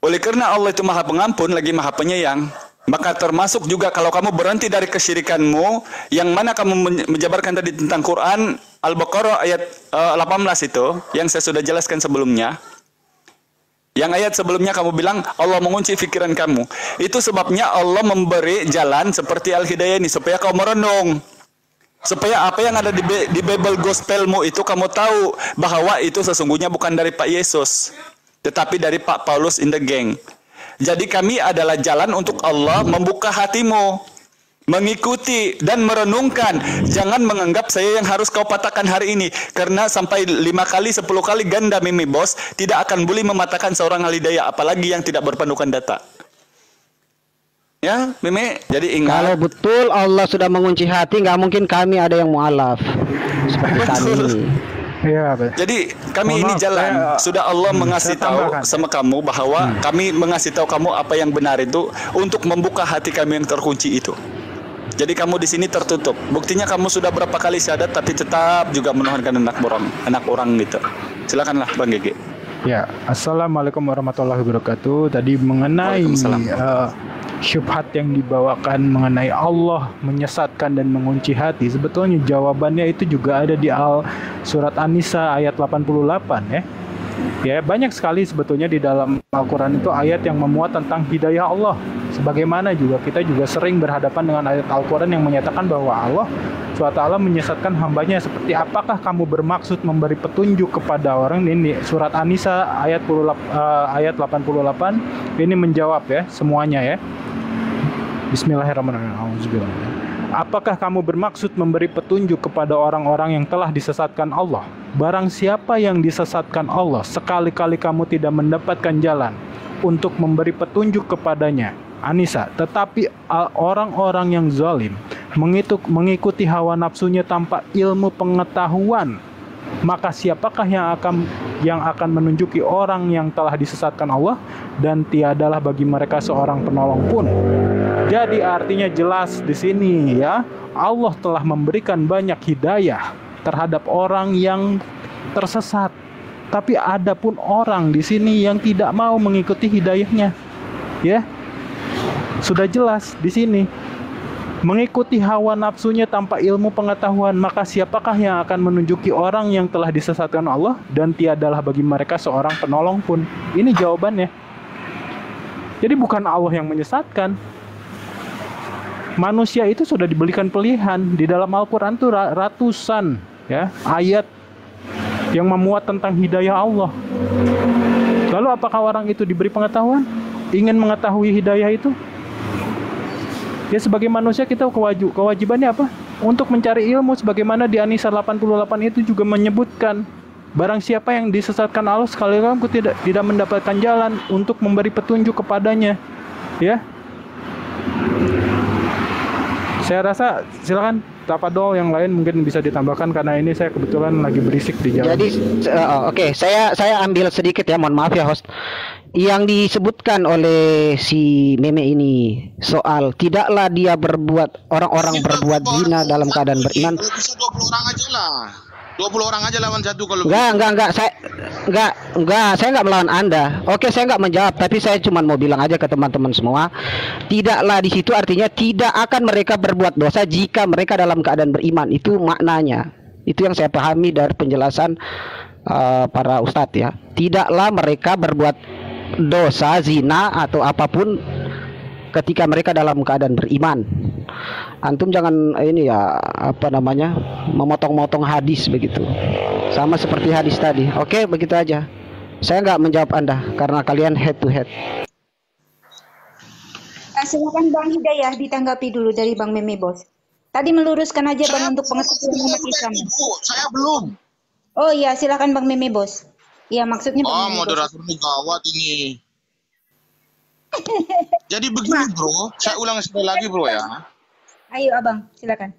Oleh karena Allah itu Maha Pengampun lagi Maha Penyayang, maka termasuk juga kalau kamu berhenti dari kesyirikanmu, yang mana kamu menjabarkan tadi tentang Quran Al-Baqarah ayat 18 itu, yang saya sudah jelaskan sebelumnya. Yang ayat sebelumnya kamu bilang Allah mengunci pikiran kamu. Itu sebabnya Allah memberi jalan seperti Al-Hidayah ini supaya kau merenung. Supaya apa yang ada di Bible Gospelmu itu kamu tahu bahwa itu sesungguhnya bukan dari Pak Yesus, tetapi dari Pak Paulus in the gang. Jadi kami adalah jalan untuk Allah membuka hatimu, mengikuti dan merenungkan. Jangan menganggap saya yang harus kau patahkan hari ini, karena sampai 5 kali 10 kali ganda Mimi Bos tidak akan boleh mematahkan seorang Al-Hidayah, apalagi yang tidak berpandukan data. Ya, Mimi, jadi ingat. Kalau betul Allah sudah mengunci hati, nggak mungkin kami ada yang mualaf seperti kami. Iya, betul. Jadi kami ini jalan. Sudah Allah mengasih tahu sama kamu bahwa kami mengasih tahu kamu apa yang benar itu untuk membuka hati kami yang terkunci itu. Jadi kamu di sini tertutup. Buktinya kamu sudah berapa kali syahadat tapi tetap juga menuhankan anak orang gitu. Silakanlah Bang Gege. Ya, Assalamualaikum warahmatullahi wabarakatuh. Tadi mengenai syubhat yang dibawakan mengenai Allah menyesatkan dan mengunci hati, sebetulnya jawabannya itu juga ada di surat An-Nisa ayat 88 ya. Ya, banyak sekali sebetulnya di dalam Al-Quran itu ayat yang memuat tentang hidayah Allah. Sebagaimana juga kita juga sering berhadapan dengan ayat Al-Quran yang menyatakan bahwa Allah SWT menyesatkan hambanya. Seperti apakah kamu bermaksud memberi petunjuk kepada orang ini? Surat An-Nisa ayat 88 ini menjawab ya semuanya ya. Bismillahirrahmanirrahim. Apakah kamu bermaksud memberi petunjuk kepada orang-orang yang telah disesatkan Allah? Barang siapa yang disesatkan Allah, sekali-kali kamu tidak mendapatkan jalan untuk memberi petunjuk kepadanya. An-Nisa, tetapi orang-orang yang zalim mengikuti hawa nafsunya tanpa ilmu pengetahuan, maka siapakah yang akan menunjuki orang yang telah disesatkan Allah, dan tiadalah bagi mereka seorang penolong pun. Jadi artinya jelas di sini ya, Allah telah memberikan banyak hidayah terhadap orang yang tersesat. Tapi ada pun orang di sini yang tidak mau mengikuti hidayahnya. Ya. Sudah jelas di sini. Mengikuti hawa nafsunya tanpa ilmu pengetahuan, maka siapakah yang akan menunjuki orang yang telah disesatkan Allah, dan tiadalah bagi mereka seorang penolong pun. Ini jawabannya. Jadi bukan Allah yang menyesatkan. Manusia itu sudah diberikan pilihan. Di dalam Al-Quran itu ratusan ya ayat yang memuat tentang hidayah Allah. Lalu apakah orang itu diberi pengetahuan? Ingin mengetahui hidayah itu? Ya, sebagai manusia kita kewajibannya apa? Untuk mencari ilmu, sebagaimana di An-Nisa 88 itu juga menyebutkan, barang siapa yang disesatkan Allah, sekali-kali aku tidak mendapatkan jalan untuk memberi petunjuk kepadanya. Ya. Saya rasa silakan Tafadol yang lain mungkin bisa ditambahkan, karena ini saya kebetulan lagi berisik di jalan. Jadi oke, saya ambil sedikit ya, mohon maaf ya host. Yang disebutkan oleh si Meme ini soal tidaklah dia orang-orang berbuat zina dalam keadaan beriman. Bisa 20 orang aja lah. 20 orang aja lawan satu kalau Enggak, saya enggak melawan Anda. Oke, saya enggak menjawab, tapi saya cuma mau bilang aja ke teman-teman semua, tidaklah di situ artinya tidak akan mereka berbuat dosa jika mereka dalam keadaan beriman. Itu maknanya. Itu yang saya pahami dari penjelasan para ustadz ya. Tidaklah mereka berbuat dosa, zina atau apapun ketika mereka dalam keadaan beriman. Antum jangan ini ya, memotong-motong hadis begitu. Sama seperti hadis tadi. Oke, begitu aja. Saya nggak menjawab Anda karena kalian head to head. Silakan Bang Hidayah ditanggapi dulu dari Bang Meme Bos. Tadi meluruskan aja Bang untuk pengetahuan umat Islam. Saya belum. Oh iya, silakan Bang Meme Bos. Iya, maksudnya Bang Meme Bos. Moderator ini gawat ini. Jadi begini bro, saya ulang sekali lagi bro ya. Ayo abang, silakan.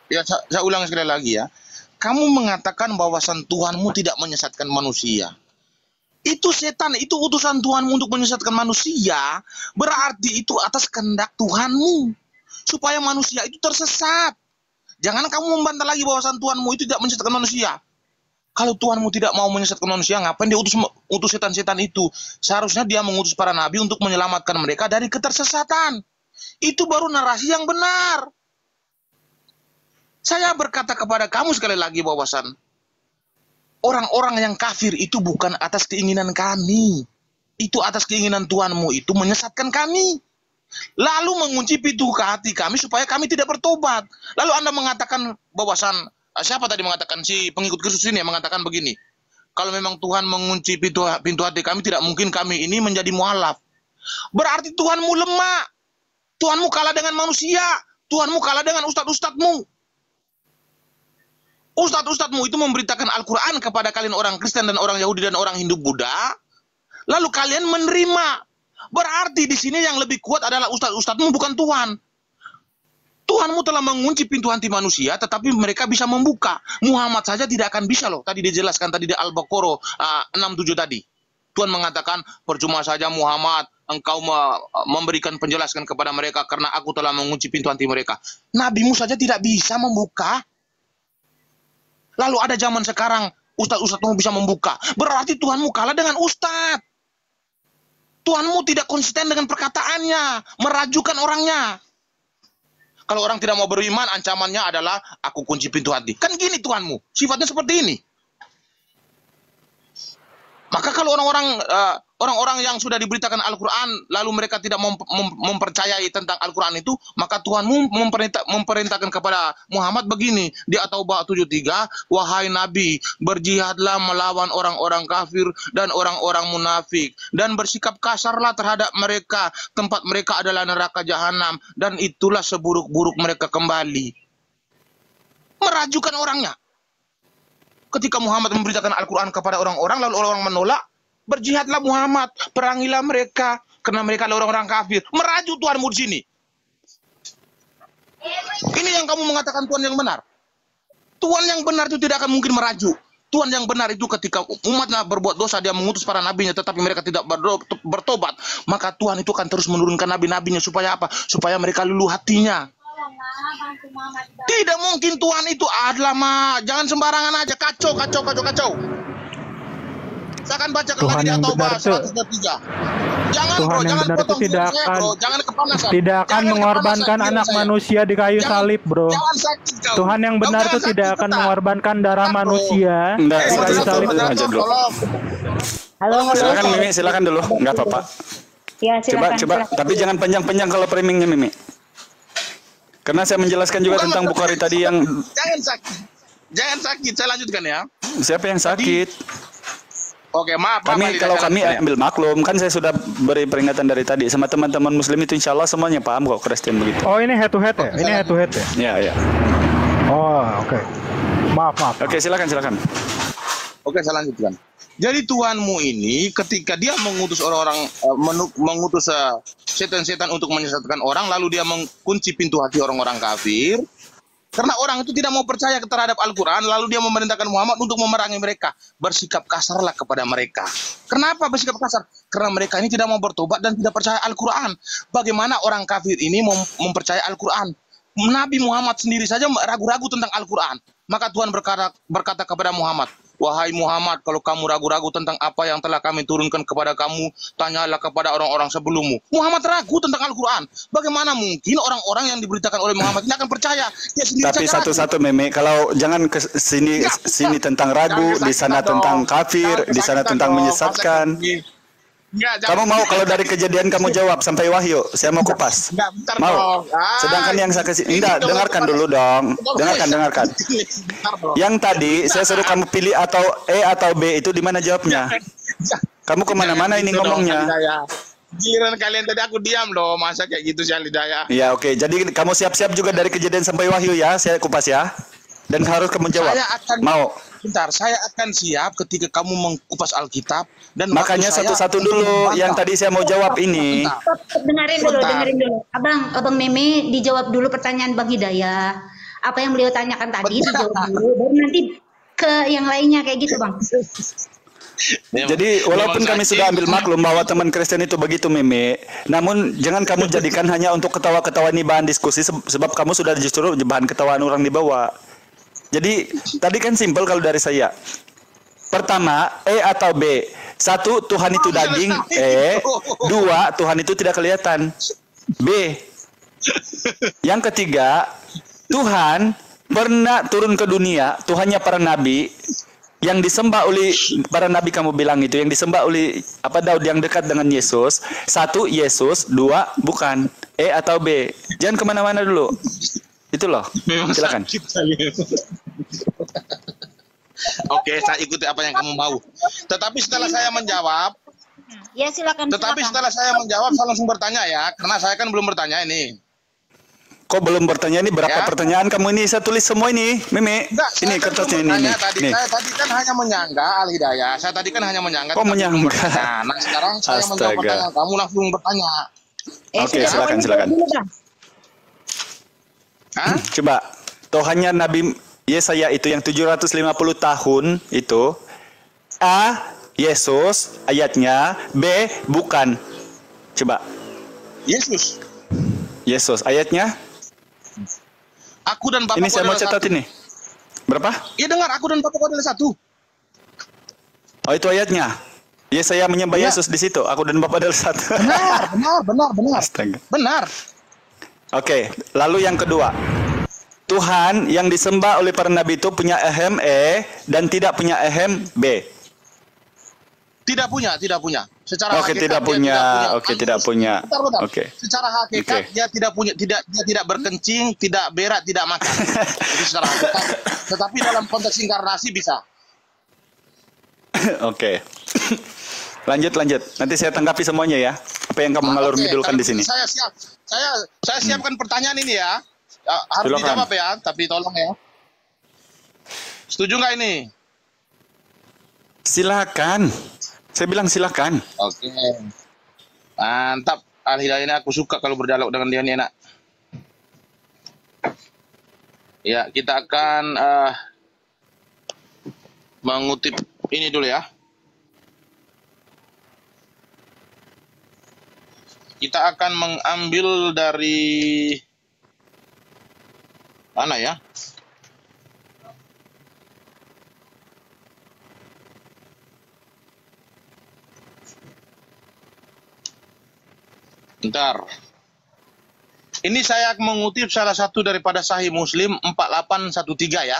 Ya, saya ulang sekali lagi ya. Kamu mengatakan bahwasan Tuhanmu tidak menyesatkan manusia. Itu setan, itu utusan Tuhanmu untuk menyesatkan manusia. Berarti itu atas kehendak Tuhanmu. Supaya manusia itu tersesat. Jangan kamu membantah lagi bahwasan Tuhanmu itu tidak menyesatkan manusia. Kalau Tuhanmu tidak mau menyesatkan manusia, ngapain dia utus setan-setan itu? Seharusnya dia mengutus para nabi untuk menyelamatkan mereka dari ketersesatan. Itu baru narasi yang benar. Saya berkata kepada kamu sekali lagi bahwasan orang-orang yang kafir itu bukan atas keinginan kami. Itu atas keinginan Tuhanmu itu menyesatkan kami. Lalu mengunci pintu ke hati kami supaya kami tidak bertobat. Lalu Anda mengatakan bahwasan, siapa tadi mengatakan, si pengikut Kristus ini yang mengatakan begini. Kalau memang Tuhan mengunci pintu hati kami, tidak mungkin kami ini menjadi mualaf. Berarti Tuhanmu lemah. Tuhanmu kalah dengan manusia. Tuhanmu kalah dengan ustadz-ustadzmu. Ustadz-ustadzmu itu memberitakan Al-Quran kepada kalian orang Kristen dan orang Yahudi dan orang Hindu Buddha. Lalu kalian menerima. Berarti di sini yang lebih kuat adalah ustadz-ustadzmu, bukan Tuhan. Tuhanmu telah mengunci pintu hati manusia, tetapi mereka bisa membuka. Muhammad saja tidak akan bisa loh. Tadi dijelaskan tadi di Al-Baqarah 67 tadi. Tuhan mengatakan, percuma saja Muhammad, engkau memberikan penjelasan kepada mereka karena aku telah mengunci pintu hati mereka. Nabimu saja tidak bisa membuka. Lalu ada zaman sekarang, ustadz-ustadzmu bisa membuka. Berarti Tuhanmu kalah dengan ustadz. Tuhanmu tidak konsisten dengan perkataannya, merajukan orangnya. Kalau orang tidak mau beriman, ancamannya adalah aku kunci pintu hati. Kan gini Tuhanmu, sifatnya seperti ini. Maka kalau orang-orang yang sudah diberitakan Al-Quran, lalu mereka tidak mempercayai tentang Al-Quran itu, maka Tuhanmu memerintahkan kepada Muhammad begini, di At-Taubah 73, wahai Nabi, berjihadlah melawan orang-orang kafir dan orang-orang munafik, dan bersikap kasarlah terhadap mereka, tempat mereka adalah neraka jahanam, dan itulah seburuk-buruk mereka kembali. Merajukan orangnya. Ketika Muhammad memberitakan Al-Quran kepada orang-orang, lalu orang-orang menolak, berjihadlah Muhammad, perangilah mereka, karena mereka adalah orang-orang kafir. Merajuk Tuhanmu di sini. Ini yang kamu mengatakan Tuhan yang benar. Tuhan yang benar itu tidak akan mungkin merajuk. Tuhan yang benar itu ketika umatnya berbuat dosa, dia mengutus para nabinya, tetapi mereka tidak bertobat. Maka Tuhan itu akan terus menurunkan nabi-nabinya, supaya apa? Supaya mereka luluh hatinya. Tidak mungkin Tuhan itu adalah jangan sembarangan aja, kacau. Saya akan baca Tuhan yang benar itu Tuhan yang benar itu tidak akan mengorbankan anak manusia di kayu salib, bro. Tuhan yang benar itu tidak akan mengorbankan darah manusia di kayu salib. Halo. Silakan Mimi, silakan dulu, nggak apa-apa. Ya, silakan. Coba, tapi jangan panjang-panjang kalau framingnya Mimi. Karena saya menjelaskan juga tentang Bukhari tadi yang Jangan sakit, saya lanjutkan ya. Siapa yang sakit? Oke, maaf. Kalau kami ambil maklum, kan saya sudah beri peringatan dari tadi sama teman-teman Muslim itu, insya Allah semuanya paham kok Kristen begitu. Oh, ini head to head ya? Ini head to head ya? Ya. Oh, oke. Maaf. Oke, silakan. Oke, saya lanjutkan. Jadi Tuhanmu ini ketika dia mengutus orang-orang, mengutus setan-setan untuk menyesatkan orang, lalu dia mengunci pintu hati orang-orang kafir, karena orang itu tidak mau percaya terhadap Al-Quran, lalu dia memerintahkan Muhammad untuk memerangi mereka. Bersikap kasarlah kepada mereka. Kenapa bersikap kasar? Karena mereka ini tidak mau bertobat dan tidak percaya Al-Quran. Bagaimana orang kafir ini mempercayai Al-Quran? Nabi Muhammad sendiri saja ragu-ragu tentang Al-Quran. Maka Tuhan berkata kepada Muhammad, wahai Muhammad, kalau kamu ragu-ragu tentang apa yang telah kami turunkan kepada kamu, tanyalah kepada orang-orang sebelummu. Muhammad ragu tentang Al-Quran. Bagaimana mungkin orang-orang yang diberitakan oleh Muhammad ini akan percaya? Tapi satu-satu Meme, kalau jangan ke sini tentang ragu, di sana tentang kafir, di sana tentang menyesatkan. Kamu mau kalau dari kejadian kamu jawab sampai wahyu, saya mau kupas. Mau. Sedangkan yang saya kasih, dengarkan dulu dong. Dengarkan. Yang tadi saya suruh kamu pilih atau E atau B, itu di mana jawabnya? Kamu kemana-mana ini ngomongnya. Giliran kalian tadi aku diam loh, masa kayak gitu sih Alidaya. Ya oke, jadi kamu siap-siap juga dari kejadian sampai wahyu ya, saya kupas ya. Dan harus kamu jawab. Mau. Bentar, saya akan siap ketika kamu mengkupas Alkitab dan Makanya waktu saya satu-satu untuk dulu membantah. yang tadi saya mau jawab ini. Bentar. Dengerin dulu, Sebentar. dengerin dulu. Abang Meme dijawab dulu pertanyaan Bang Hidayah. Apa yang beliau tanyakan tadi dijawab dulu, baru nanti ke yang lainnya kayak gitu, Bang. Jadi walaupun kami sudah ambil maklum bahwa teman Kristen itu begitu Meme, namun jangan kamu jadikan hanya untuk ketawa-ketawa ini bahan diskusi sebab kamu sudah justru bahan ketawaan orang di bawah. Jadi tadi kan simpel kalau dari saya. Pertama, atau B. 1, Tuhan itu daging. E. 2, Tuhan itu tidak kelihatan. B. Yang ketiga, Tuhan pernah turun ke dunia, Tuhannya para nabi, yang disembah oleh para nabi kamu bilang itu, yang disembah oleh Daud yang dekat dengan Yesus. 1, Yesus. 2, bukan. E atau B. Jangan kemana-mana dulu. Itu loh. Silakan. Oke, saya ikuti apa yang kamu mau. Tetapi setelah saya menjawab, Ya silakan. setelah saya menjawab, saya langsung bertanya ya, karena saya kan belum bertanya ini. Kok belum bertanya ini? Berapa Ya. pertanyaan kamu ini? Saya tulis semua ini, Meme. Enggak, Ini saya kan kertasnya belum ini. bertanya tadi. Nih. Saya tadi kan hanya menyangka Al-Hidayah. Saya tadi kan hanya menyangka. Kok tetapi belum menyangka? bertanya. Nah, sekarang saya menjawab Astaga. pertanyaan kamu langsung bertanya. Oke, silakan. Hah? Coba. Tuhannya Nabi Yesaya itu yang 750 tahun itu. A. Yesus ayatnya. B. Bukan. Coba. Yesus ayatnya. Aku dan Bapakku Ini saya mau adalah catat satu. ini. Berapa? Iya dengar, aku dan Bapakku adalah satu. Oh, itu ayatnya. Yesaya menyembah Ya. Yesus di situ. Aku dan Bapa adalah satu. Benar. Astaga. Benar. Oke, lalu yang kedua. Tuhan yang disembah oleh para nabi itu punya ehem E dan tidak punya ehem B. Tidak punya. Secara Oke, hakikat tidak dia punya. Oke, Anus. tidak punya. Bentar. Oke. Secara hakikat Oke. dia tidak punya, dia tidak berkencing, tidak berak, tidak makan. Itu secara hakikat. Tetapi dalam konteks inkarnasi bisa. Oke. Lanjut. Nanti saya tanggapi semuanya ya. Apa yang kamu ngalur Oke, ngidulkan kalau di sini. Saya siap. Saya siapkan pertanyaan ini ya. Harus Silakan. dijawab ya, tapi tolong ya. Setuju nggak ini? Silakan. Saya bilang silakan. Oke. Mantap. Al-Hidayah ini aku suka kalau berdialog dengan dia ini enak. Ya, kita akan mengutip ini dulu ya. Kita akan mengambil dari mana ya? Bentar. Ini saya mengutip salah satu daripada Sahih Muslim 4813 ya.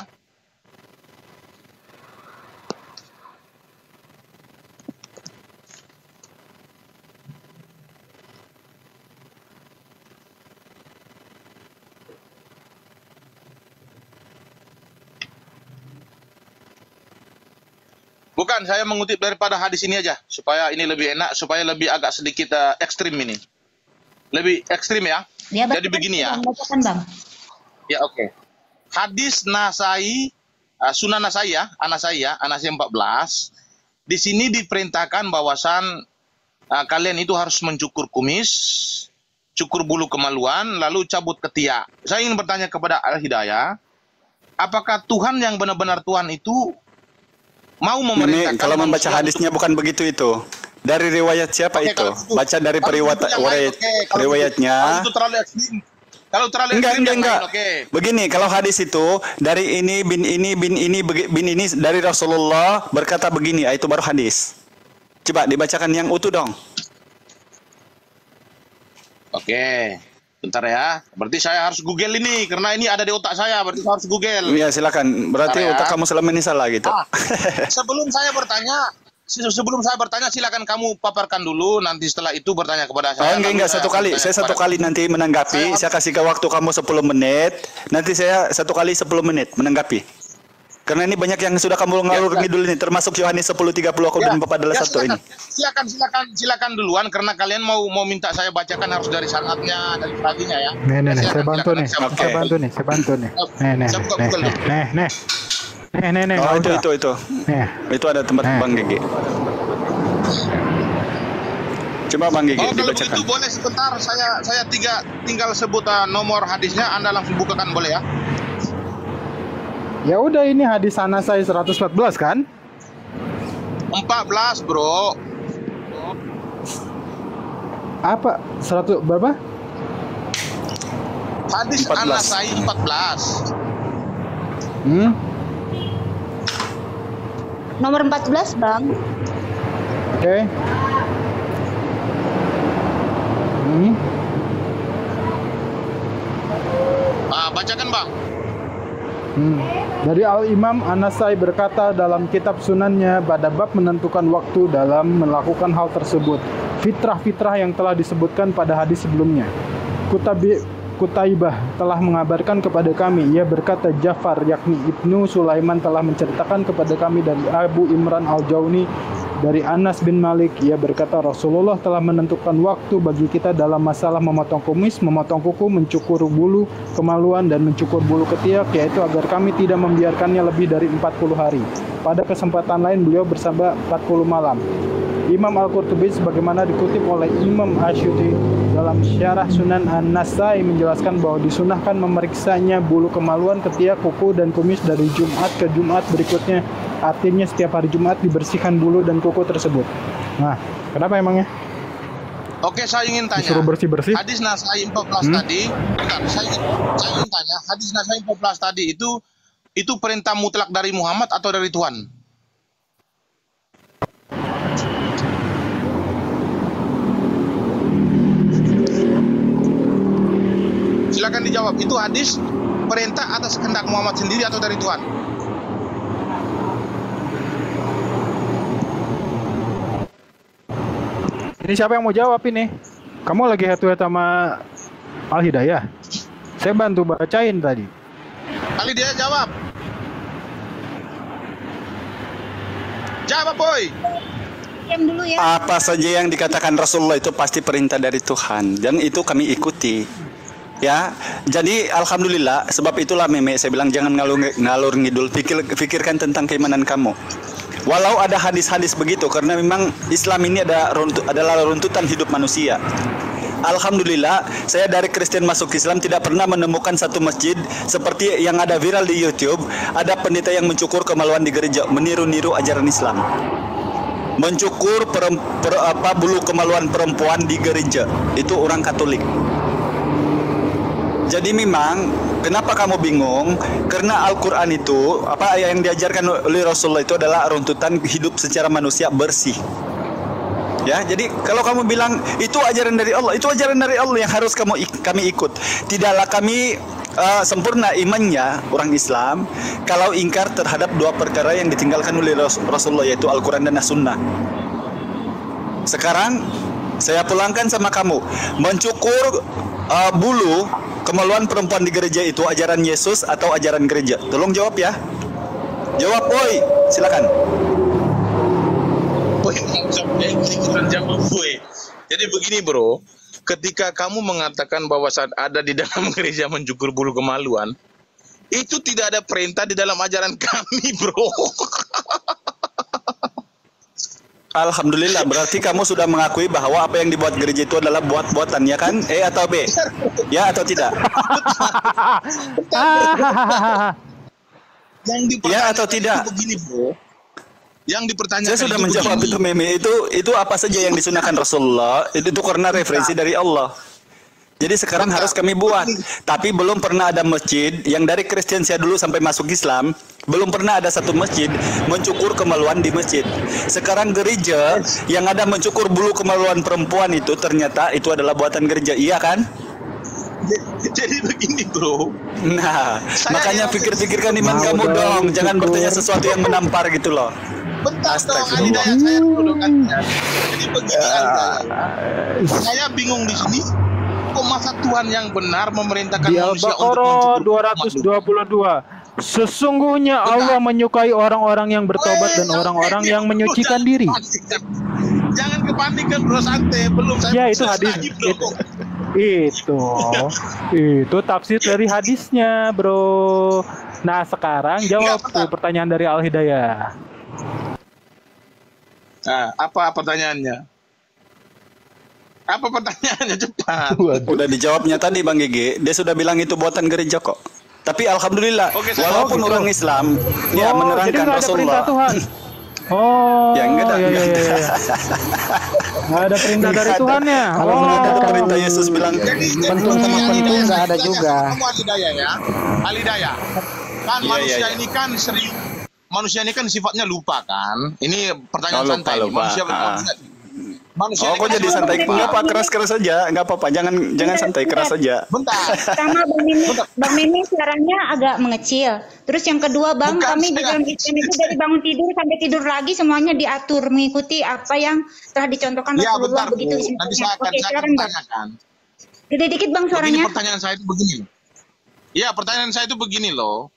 Bukan, saya mengutip daripada hadis ini aja supaya ini lebih enak, supaya lebih agak sedikit ekstrim ini. Lebih ekstrim ya. Ya, Jadi begini ya. Bacakan, Bang. Ya oke. Hadis Nasai, Sunan Nasai ya, Anasai 14. Di sini diperintahkan bahwasan kalian itu harus mencukur kumis, cukur bulu kemaluan, lalu cabut ketiak. Saya ingin bertanya kepada Al-Hidayah, apakah Tuhan yang benar-benar Tuhan itu mau Ini memerintahkan kalau membaca manusia hadisnya untuk- bukan begitu itu. Dari riwayat siapa Oke, itu? kalau gitu. Baca dari Kalau periwayat gitu yang lain, oke. Kalau riwayatnya. Kalau itu terlalu ekstrim. Kalau terlalu Enggak, ekstrim yang enggak. lain, oke. Begini, kalau hadis itu dari ini bin ini dari Rasulullah berkata begini, itu baru hadis. Coba dibacakan yang utuh dong. Oke. Bentar ya. Berarti saya harus Google ini karena ini ada di otak saya, berarti saya harus Google. Ya, silakan. Berarti Bentar ya. otak kamu selama ini salah gitu. Sebelum saya bertanya silakan kamu paparkan dulu, nanti setelah itu bertanya kepada saya. Enggak, lalu satu kali. bertanya Saya satu kepada- kali nanti menanggapi. Saya kasih ke waktu kamu 10 menit. Nanti saya satu kali 10 menit menanggapi. Karena ini banyak yang sudah kamu ngalur ngidul ini, termasuk Yohanes 10:30 aku dan Bapak adalah satu ini. Silakan duluan karena kalian mau minta saya bacakan harus dari sanadnya, dari perawinya ya. Nih, Silakan, saya bantu silakan. nih. Saya buka Saya bantu nih. Google. Saya buka Google dulu. Nih. Nih, Oh, nggak usah. itu. Nih. Itu ada tempat Eh. Bang Gigi. Coba Bang Gigi Oh, kalau dibacakan. begitu boleh sebentar saya tinggal sebut nomor hadisnya, Anda langsung bukakan boleh ya? Ya udah, ini hadis Anasai 114 kan? 14, Bro. Apa? 100 berapa? Hadis 14. An-Nasai 14. Nomor 14, Bang. Oke. Bacakan, Bang. Dari Al-Imam An-Nasai berkata dalam kitab sunannya pada bab menentukan waktu dalam melakukan hal tersebut, fitrah-fitrah yang telah disebutkan pada hadis sebelumnya. Kutaibah telah mengabarkan kepada kami, ia berkata Ja'far yakni Ibnu Sulaiman telah menceritakan kepada kami dari Abu Imran Al-Jauni dari Anas bin Malik, ia berkata Rasulullah telah menentukan waktu bagi kita dalam masalah memotong kumis, memotong kuku, mencukur bulu kemaluan dan mencukur bulu ketiak, yaitu agar kami tidak membiarkannya lebih dari 40 hari. Pada kesempatan lain beliau bersabda 40 malam. Imam Al-Qurtubi sebagaimana dikutip oleh Imam Asyuti dalam Syarah Sunan An-Nasai menjelaskan bahwa disunahkan memeriksanya bulu kemaluan, ketiak, kuku, dan kumis dari Jumat ke Jumat berikutnya. Artinya setiap hari Jumat dibersihkan bulu dan kuku tersebut. Nah, kenapa emangnya? Oke, saya ingin tanya. Disuruh bersih-bersih? Hadis Nasai 14 tadi, bentar, saya ingin tanya, hadis Nasai 14 tadi itu perintah mutlak dari Muhammad atau dari Tuhan? Silakan dijawab. Itu hadis perintah atas kehendak Muhammad sendiri atau dari Tuhan? Ini siapa yang mau jawab ini? Kamu lagi head-to-head sama Al-Hidayah? Saya bantu bacain tadi. Kali dia jawab. Jawab, boy. Diam dulu ya. Apa saja yang dikatakan Rasulullah itu pasti perintah dari Tuhan, dan itu kami ikuti. Ya, jadi alhamdulillah, sebab itulah Meme saya bilang jangan ngalur ngidul, pikirkan tentang keimanan kamu. Walau ada hadis-hadis begitu, karena memang Islam ini adalah runtutan hidup manusia. Alhamdulillah, saya dari Kristen masuk Islam tidak pernah menemukan satu masjid seperti yang ada viral di YouTube, ada pendeta yang mencukur kemaluan di gereja, meniru-niru ajaran Islam. Mencukur bulu kemaluan perempuan di gereja, itu orang Katolik. Jadi memang kenapa kamu bingung? Karena Al-Quran itu apa yang diajarkan oleh Rasulullah itu adalah runtutan hidup secara manusia bersih. Ya, jadi kalau kamu bilang itu ajaran dari Allah, itu ajaran dari Allah yang harus kami ikut. Tidaklah kami sempurna imannya orang Islam kalau ingkar terhadap dua perkara yang ditinggalkan oleh Rasulullah, yaitu Al-Quran dan As-Sunnah. Sekarang saya pulangkan sama kamu, mencukur bulu kemaluan perempuan di gereja itu ajaran Yesus atau ajaran gereja? Tolong jawab ya. Jawab, boy. Silakan. Jadi begini, bro. Ketika kamu mengatakan bahwa saat ada di dalam gereja mencukur bulu kemaluan, itu tidak ada perintah di dalam ajaran kami, bro. Alhamdulillah, berarti kamu sudah mengakui bahwa apa yang dibuat gereja itu adalah buat-buatan, ya kan? Atau B? Ya atau tidak? Yang Ya atau tidak? Begini, bro. Yang dipertanyakan Saya sudah itu menjawab begini. itu, Meme. Itu apa saja yang disunahkan Rasulullah, itu karena referensi dari Allah. Jadi sekarang harus kami buat. Tapi belum pernah ada masjid yang dari Kristen saya dulu sampai masuk Islam, belum pernah ada satu masjid mencukur kemaluan di masjid. Sekarang gereja yang ada mencukur bulu kemaluan perempuan itu ternyata itu adalah buatan gereja, iya kan? Jadi begini, bro. Nah, makanya pikir-pikirkan iman kamu dong, jangan bertanya sesuatu yang menampar gitu loh. Bentar dong, Astagfirullah. Adidaya, saya dulu kan. Jadi begini, Adidaya. Saya bingung di sini. Kok masa Tuhan yang benar memerintahkan Di manusia untuk Al-Baqarah mencukur 222. Sesungguhnya Allah menyukai orang-orang yang bertobat dan orang-orang yang menyucikan diri. Jangan kepanikan, bro, santai. Belum saya Ya, itu hadis. selesai, bro. Itu tafsir dari hadisnya, bro. Nah, sekarang jawab tuh pertanyaan dari Al Hidayah. Nah, apa pertanyaannya? Apa pertanyaannya, cepat? Udah dijawabnya tadi Bang Gigi. Dia sudah bilang itu buatan gereja kok. Tapi alhamdulillah, walaupun orang Islam ya jadi menerangkan nggak ada Rasulullah. perintah Tuhan. Oh, Ya enggak ada. iya. Nggak ada perintah dari Tuhannya. Kalau menegakkan Perintah Yesus bilang pentung sama pentung nggak ada juga. Kamu Alidaya ya, Alidaya. Kan Iya, manusia iya. ini kan sering, manusia ini kan sifatnya lupa kan. Ini pertanyaan Oh, santai. lupa. Manusia Oh, kok ini jadi kan santai? Enggak apa, keras-keras aja. Enggak apa-apa, jangan santai, keras aja. Bentar. Pertama Bang Mimi suaranya agak mengecil. Terus yang kedua Bang, Bukan kami di saya. dalam Islam itu dari bangun tidur sampai tidur lagi semuanya diatur mengikuti apa yang telah dicontohkan Ya Rasulullah bentar Bu, begitu nanti simpelnya. saya akan Silakan Bang. tanyakan. Gede dikit Bang Begini suaranya. pertanyaan saya itu begini. Ya pertanyaan saya itu begini loh.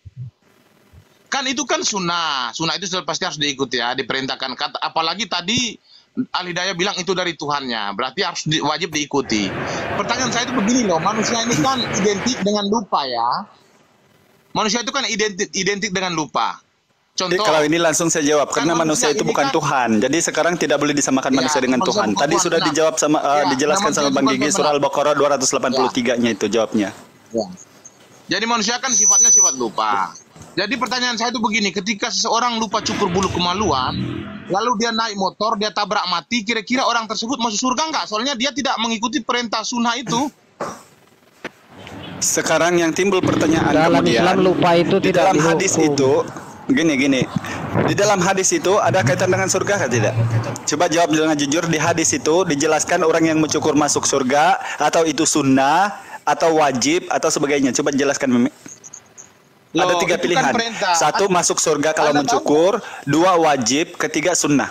Kan itu kan sunnah. Sunnah itu sudah pasti harus diikuti ya, diperintahkan. Apalagi tadi Al-Hidayah bilang itu dari Tuhannya, berarti harus wajib diikuti. Pertanyaan saya itu begini loh, manusia ini kan identik dengan lupa ya. Manusia itu kan identik dengan lupa. Jadi Contoh, kalau ini langsung saya jawab, Kan karena manusia manusia itu ini bukan kan- Tuhan. Jadi sekarang tidak boleh disamakan Ya, manusia dengan manusia Tuhan. bukan Tadi Tuhan, sudah benar. dijawab sama Ya, dijelaskan manusia sama itu Bang bukan Gigi Tuhan, surah benar. Al-Baqarah 283-nya itu jawabnya. ya. Jadi manusia kan sifatnya sifat lupa. Jadi pertanyaan saya itu begini, ketika seseorang lupa cukur bulu kemaluan, lalu dia naik motor, dia tabrak mati, kira-kira orang tersebut masuk surga nggak? Soalnya dia tidak mengikuti perintah sunnah itu. Sekarang yang timbul pertanyaan Dalam kemudian, Islam lupa itu di tidak dalam hadis dihukum. itu gini. Di dalam hadis itu ada kaitan dengan surga atau tidak? Coba jawab dengan jujur. Di hadis itu dijelaskan orang yang mencukur masuk surga, atau itu sunnah, atau wajib, atau sebagainya. Coba jelaskan Mimi. Ada Loh, tiga itu kan pilihan. perintah. Satu masuk surga kalau Anda mencukur, dua wajib, ketiga sunnah.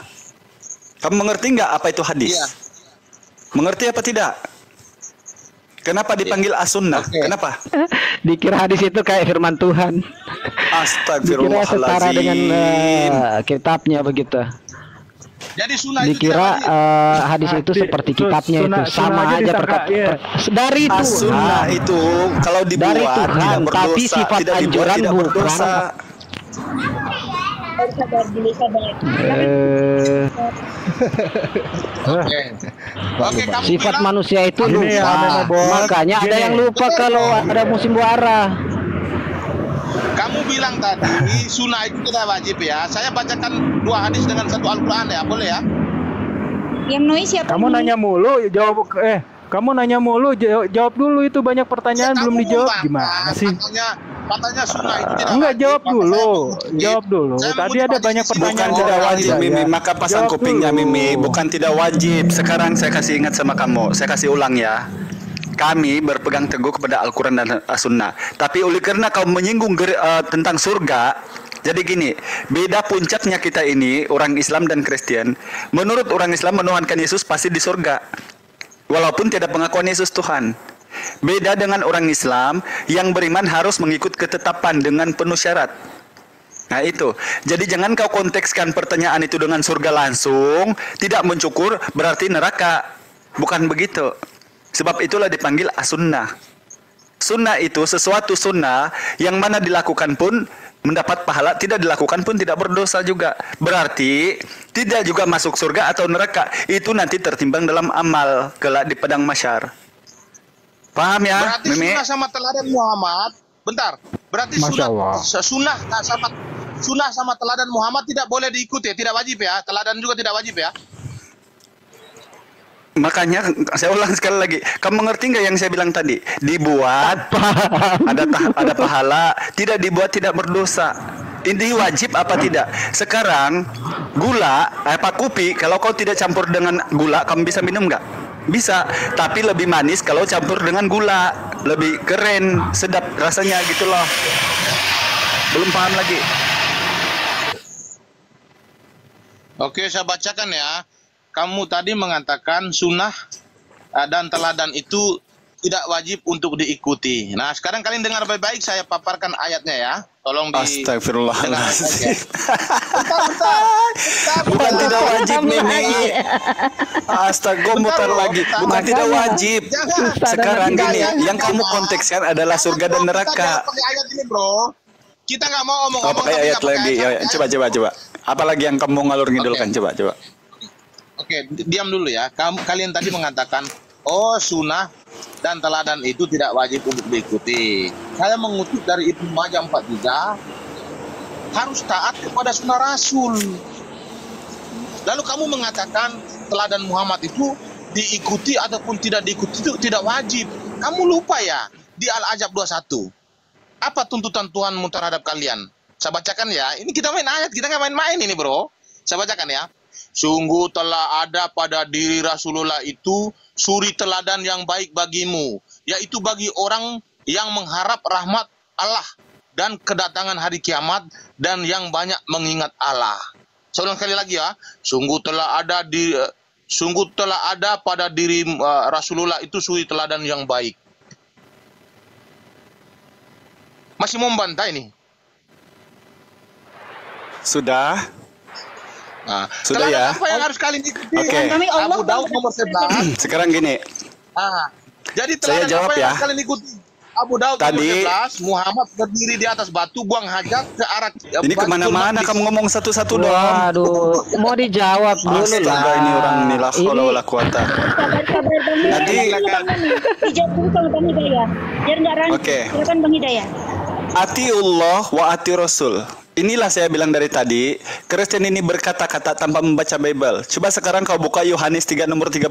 Kamu mengerti nggak apa itu hadis? Iya. Mengerti apa tidak? Kenapa dipanggil as-sunnah? Oke. Kenapa? Dikira hadis itu kayak firman Tuhan. Dikira setara dengan kitabnya begitu. Jadi sunnah itu Dikira tidak wajib. hadis itu seperti kitabnya itu sunnah sama aja aja disangka, iya. dari As-sunnah Tuhan. itu kalau Dari dibuat Tuhan, tidak berdosa, tapi sifat tidak dibuat anjuran tidak bukan. berdosa. Sabar dulu sabar. Eh, Oke. Oke, kamu sifat bilang, manusia itu Gini ya, lupa. Bos. Makanya ada Gini. yang lupa kalau ada musim buara. kamu bilang tadi sunnah itu tidak wajib ya. Saya bacakan dua hadis dengan satu Al-Quran ya, boleh ya? Yang noise siapa? Kamu ini? nanya mulu, kamu nanya mulu, jawab dulu itu banyak pertanyaan belum Kamu dijawab bantah, gimana sih? Katanya sunnah itu tidak Enggak, wajib. jawab Maka dulu. saya mengutip. Jawab dulu. Saya Tadi mengutip ada hadis banyak di sini. Bukan pertanyaan tidak dari wajib, Al-Hidayah. Mimi. Maka pasang Jawab kupingnya, dulu. Mimi. Bukan tidak wajib. Sekarang saya kasih ingat sama kamu. Saya kasih ulang ya. Kami berpegang teguh kepada Al-Quran dan As-Sunnah. Tapi oleh karena kau menyinggung tentang surga, jadi gini, beda puncaknya kita ini, orang Islam dan Kristen. Menurut orang Islam, menuhankan Yesus pasti di surga. Walaupun tidak pengakuan Yesus Tuhan. Beda dengan orang Islam yang beriman harus mengikut ketetapan dengan penuh syarat. Nah itu, jadi jangan kau kontekskan pertanyaan itu dengan surga langsung, tidak mencukur berarti neraka. Bukan begitu. Sebab itulah dipanggil as-sunnah. Sunnah itu sesuatu sunnah yang mana dilakukan pun mendapat pahala, tidak dilakukan pun tidak berdosa juga. Berarti tidak juga masuk surga atau neraka. Itu nanti tertimbang dalam amal kelak di padang mahsyar. Paham ya, Berarti Mimi? sunnah sama teladan Muhammad. Bentar. Berarti Masya Allah. sunnah sama teladan Muhammad tidak boleh diikuti, tidak wajib ya. Teladan juga tidak wajib ya. Makanya saya ulang sekali lagi. Kamu mengerti nggak yang saya bilang tadi? Dibuat ada pahala, tidak dibuat tidak berdosa. Ini wajib apa tidak? Sekarang gula kopi kalau kau tidak campur dengan gula, kamu bisa minum nggak? Bisa, tapi lebih manis kalau campur dengan gula, lebih keren, sedap rasanya gitu loh. Belum paham lagi? Oke, saya bacakan ya. Kamu tadi mengatakan sunnah dan teladan itu tidak wajib untuk diikuti. Nah, sekarang kalian dengar baik-baik, saya paparkan ayatnya ya. Tolong Astagfirullahaladzim. Bukan tidak wajib, Mimi. Astaga, mutar lagi. Bukan tidak wajib. Sekarang gini, yang kamu kontekskan adalah surga dan neraka. Pakai ayat ini, bro. Kita nggak mau ngomong-ngomong. Pakai ayat lagi. Ya, coba. Apalagi yang kamu ngalur ngidulkan, coba. Oke, diam dulu ya. Kalian tadi mengatakan, oh sunnah dan teladan itu tidak wajib untuk diikuti. Saya mengutip dari Ibnu Majah 43, harus taat kepada sunnah Rasul. Lalu kamu mengatakan teladan Muhammad itu diikuti ataupun tidak diikuti itu tidak wajib. Kamu lupa ya di Al-Ahzab 21. Apa tuntutan Tuhanmu terhadap kalian? Saya bacakan ya. Ini kita main ayat, kita nggak main-main ini, bro. Saya bacakan ya. Sungguh telah ada pada diri Rasulullah itu suri teladan yang baik bagimu, yaitu bagi orang yang mengharap rahmat Allah dan kedatangan hari kiamat dan yang banyak mengingat Allah. Saya ulang sekali lagi ya. Sungguh telah ada pada diri Rasulullah itu suri teladan yang baik. Masih mau membantah ini? Sudah. Nah, sudah ya. Apa yang harus kalian ikuti? Oke. Abu Daud nomor 11. Sekarang gini. Jadi saya jawab apa yang ya. harus kalian ikuti? Abu Daud Tadi, nomor 11, Muhammad berdiri di atas batu, buang hajat ke arah. Ini kemana-mana kamu ngomong satu-satu dong. Waduh, mau dijawab dulu Astaga, lah. ini orang ini lah kalau wala kuota. Nanti dijawab dulu sama Bang Hidayah. Biar nggak rancu. Oke. Silakan Bang Hidayah. Atiullah wa ati Rasul. Inilah saya bilang dari tadi, Kristen ini berkata-kata tanpa membaca Bible. Coba sekarang kau buka Yohanes 3 nomor 36.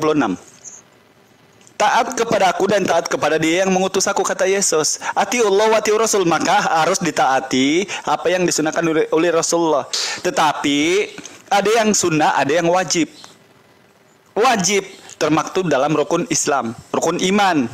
Taat kepada aku dan taat kepada dia yang mengutus aku, kata Yesus. Atiullah wa ati Rasul, maka harus ditaati apa yang disunahkan oleh Rasulullah. Tetapi ada yang sunnah, ada yang wajib. Wajib termaktub dalam rukun Islam, rukun iman.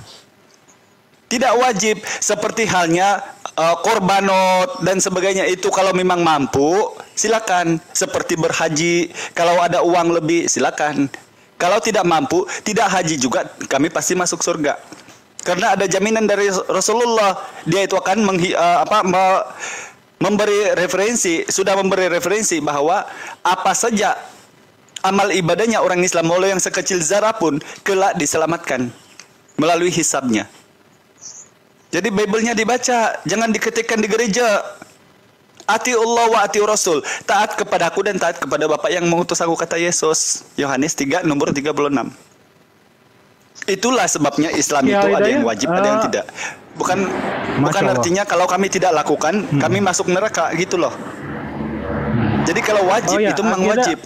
Tidak wajib seperti halnya korbanot dan sebagainya, itu kalau memang mampu silakan, seperti berhaji, kalau ada uang lebih silakan. Kalau tidak mampu, tidak haji juga, kami pasti masuk surga. Karena ada jaminan dari Rasulullah, dia itu akan memberi referensi, sudah memberi referensi bahwa apa saja amal ibadahnya orang Islam, walau yang sekecil zarah pun kelak diselamatkan melalui hisabnya. Jadi Bible-nya dibaca, jangan diketikkan di gereja. Ati Allah wa ati Rasul, taat kepadaku dan taat kepada Bapa yang mengutus aku, kata Yesus. Yohanes 3 nomor 36. Itulah sebabnya Islam Ya, itu ada Hidayah, yang wajib, ada yang tidak. Bukan Allah. artinya kalau kami tidak lakukan, kami masuk neraka gitu loh. Jadi kalau wajib itu memang wajib.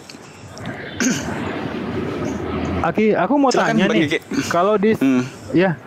Aki, aku mau Silakan, tanya Bang nih, Iki. kalau di ya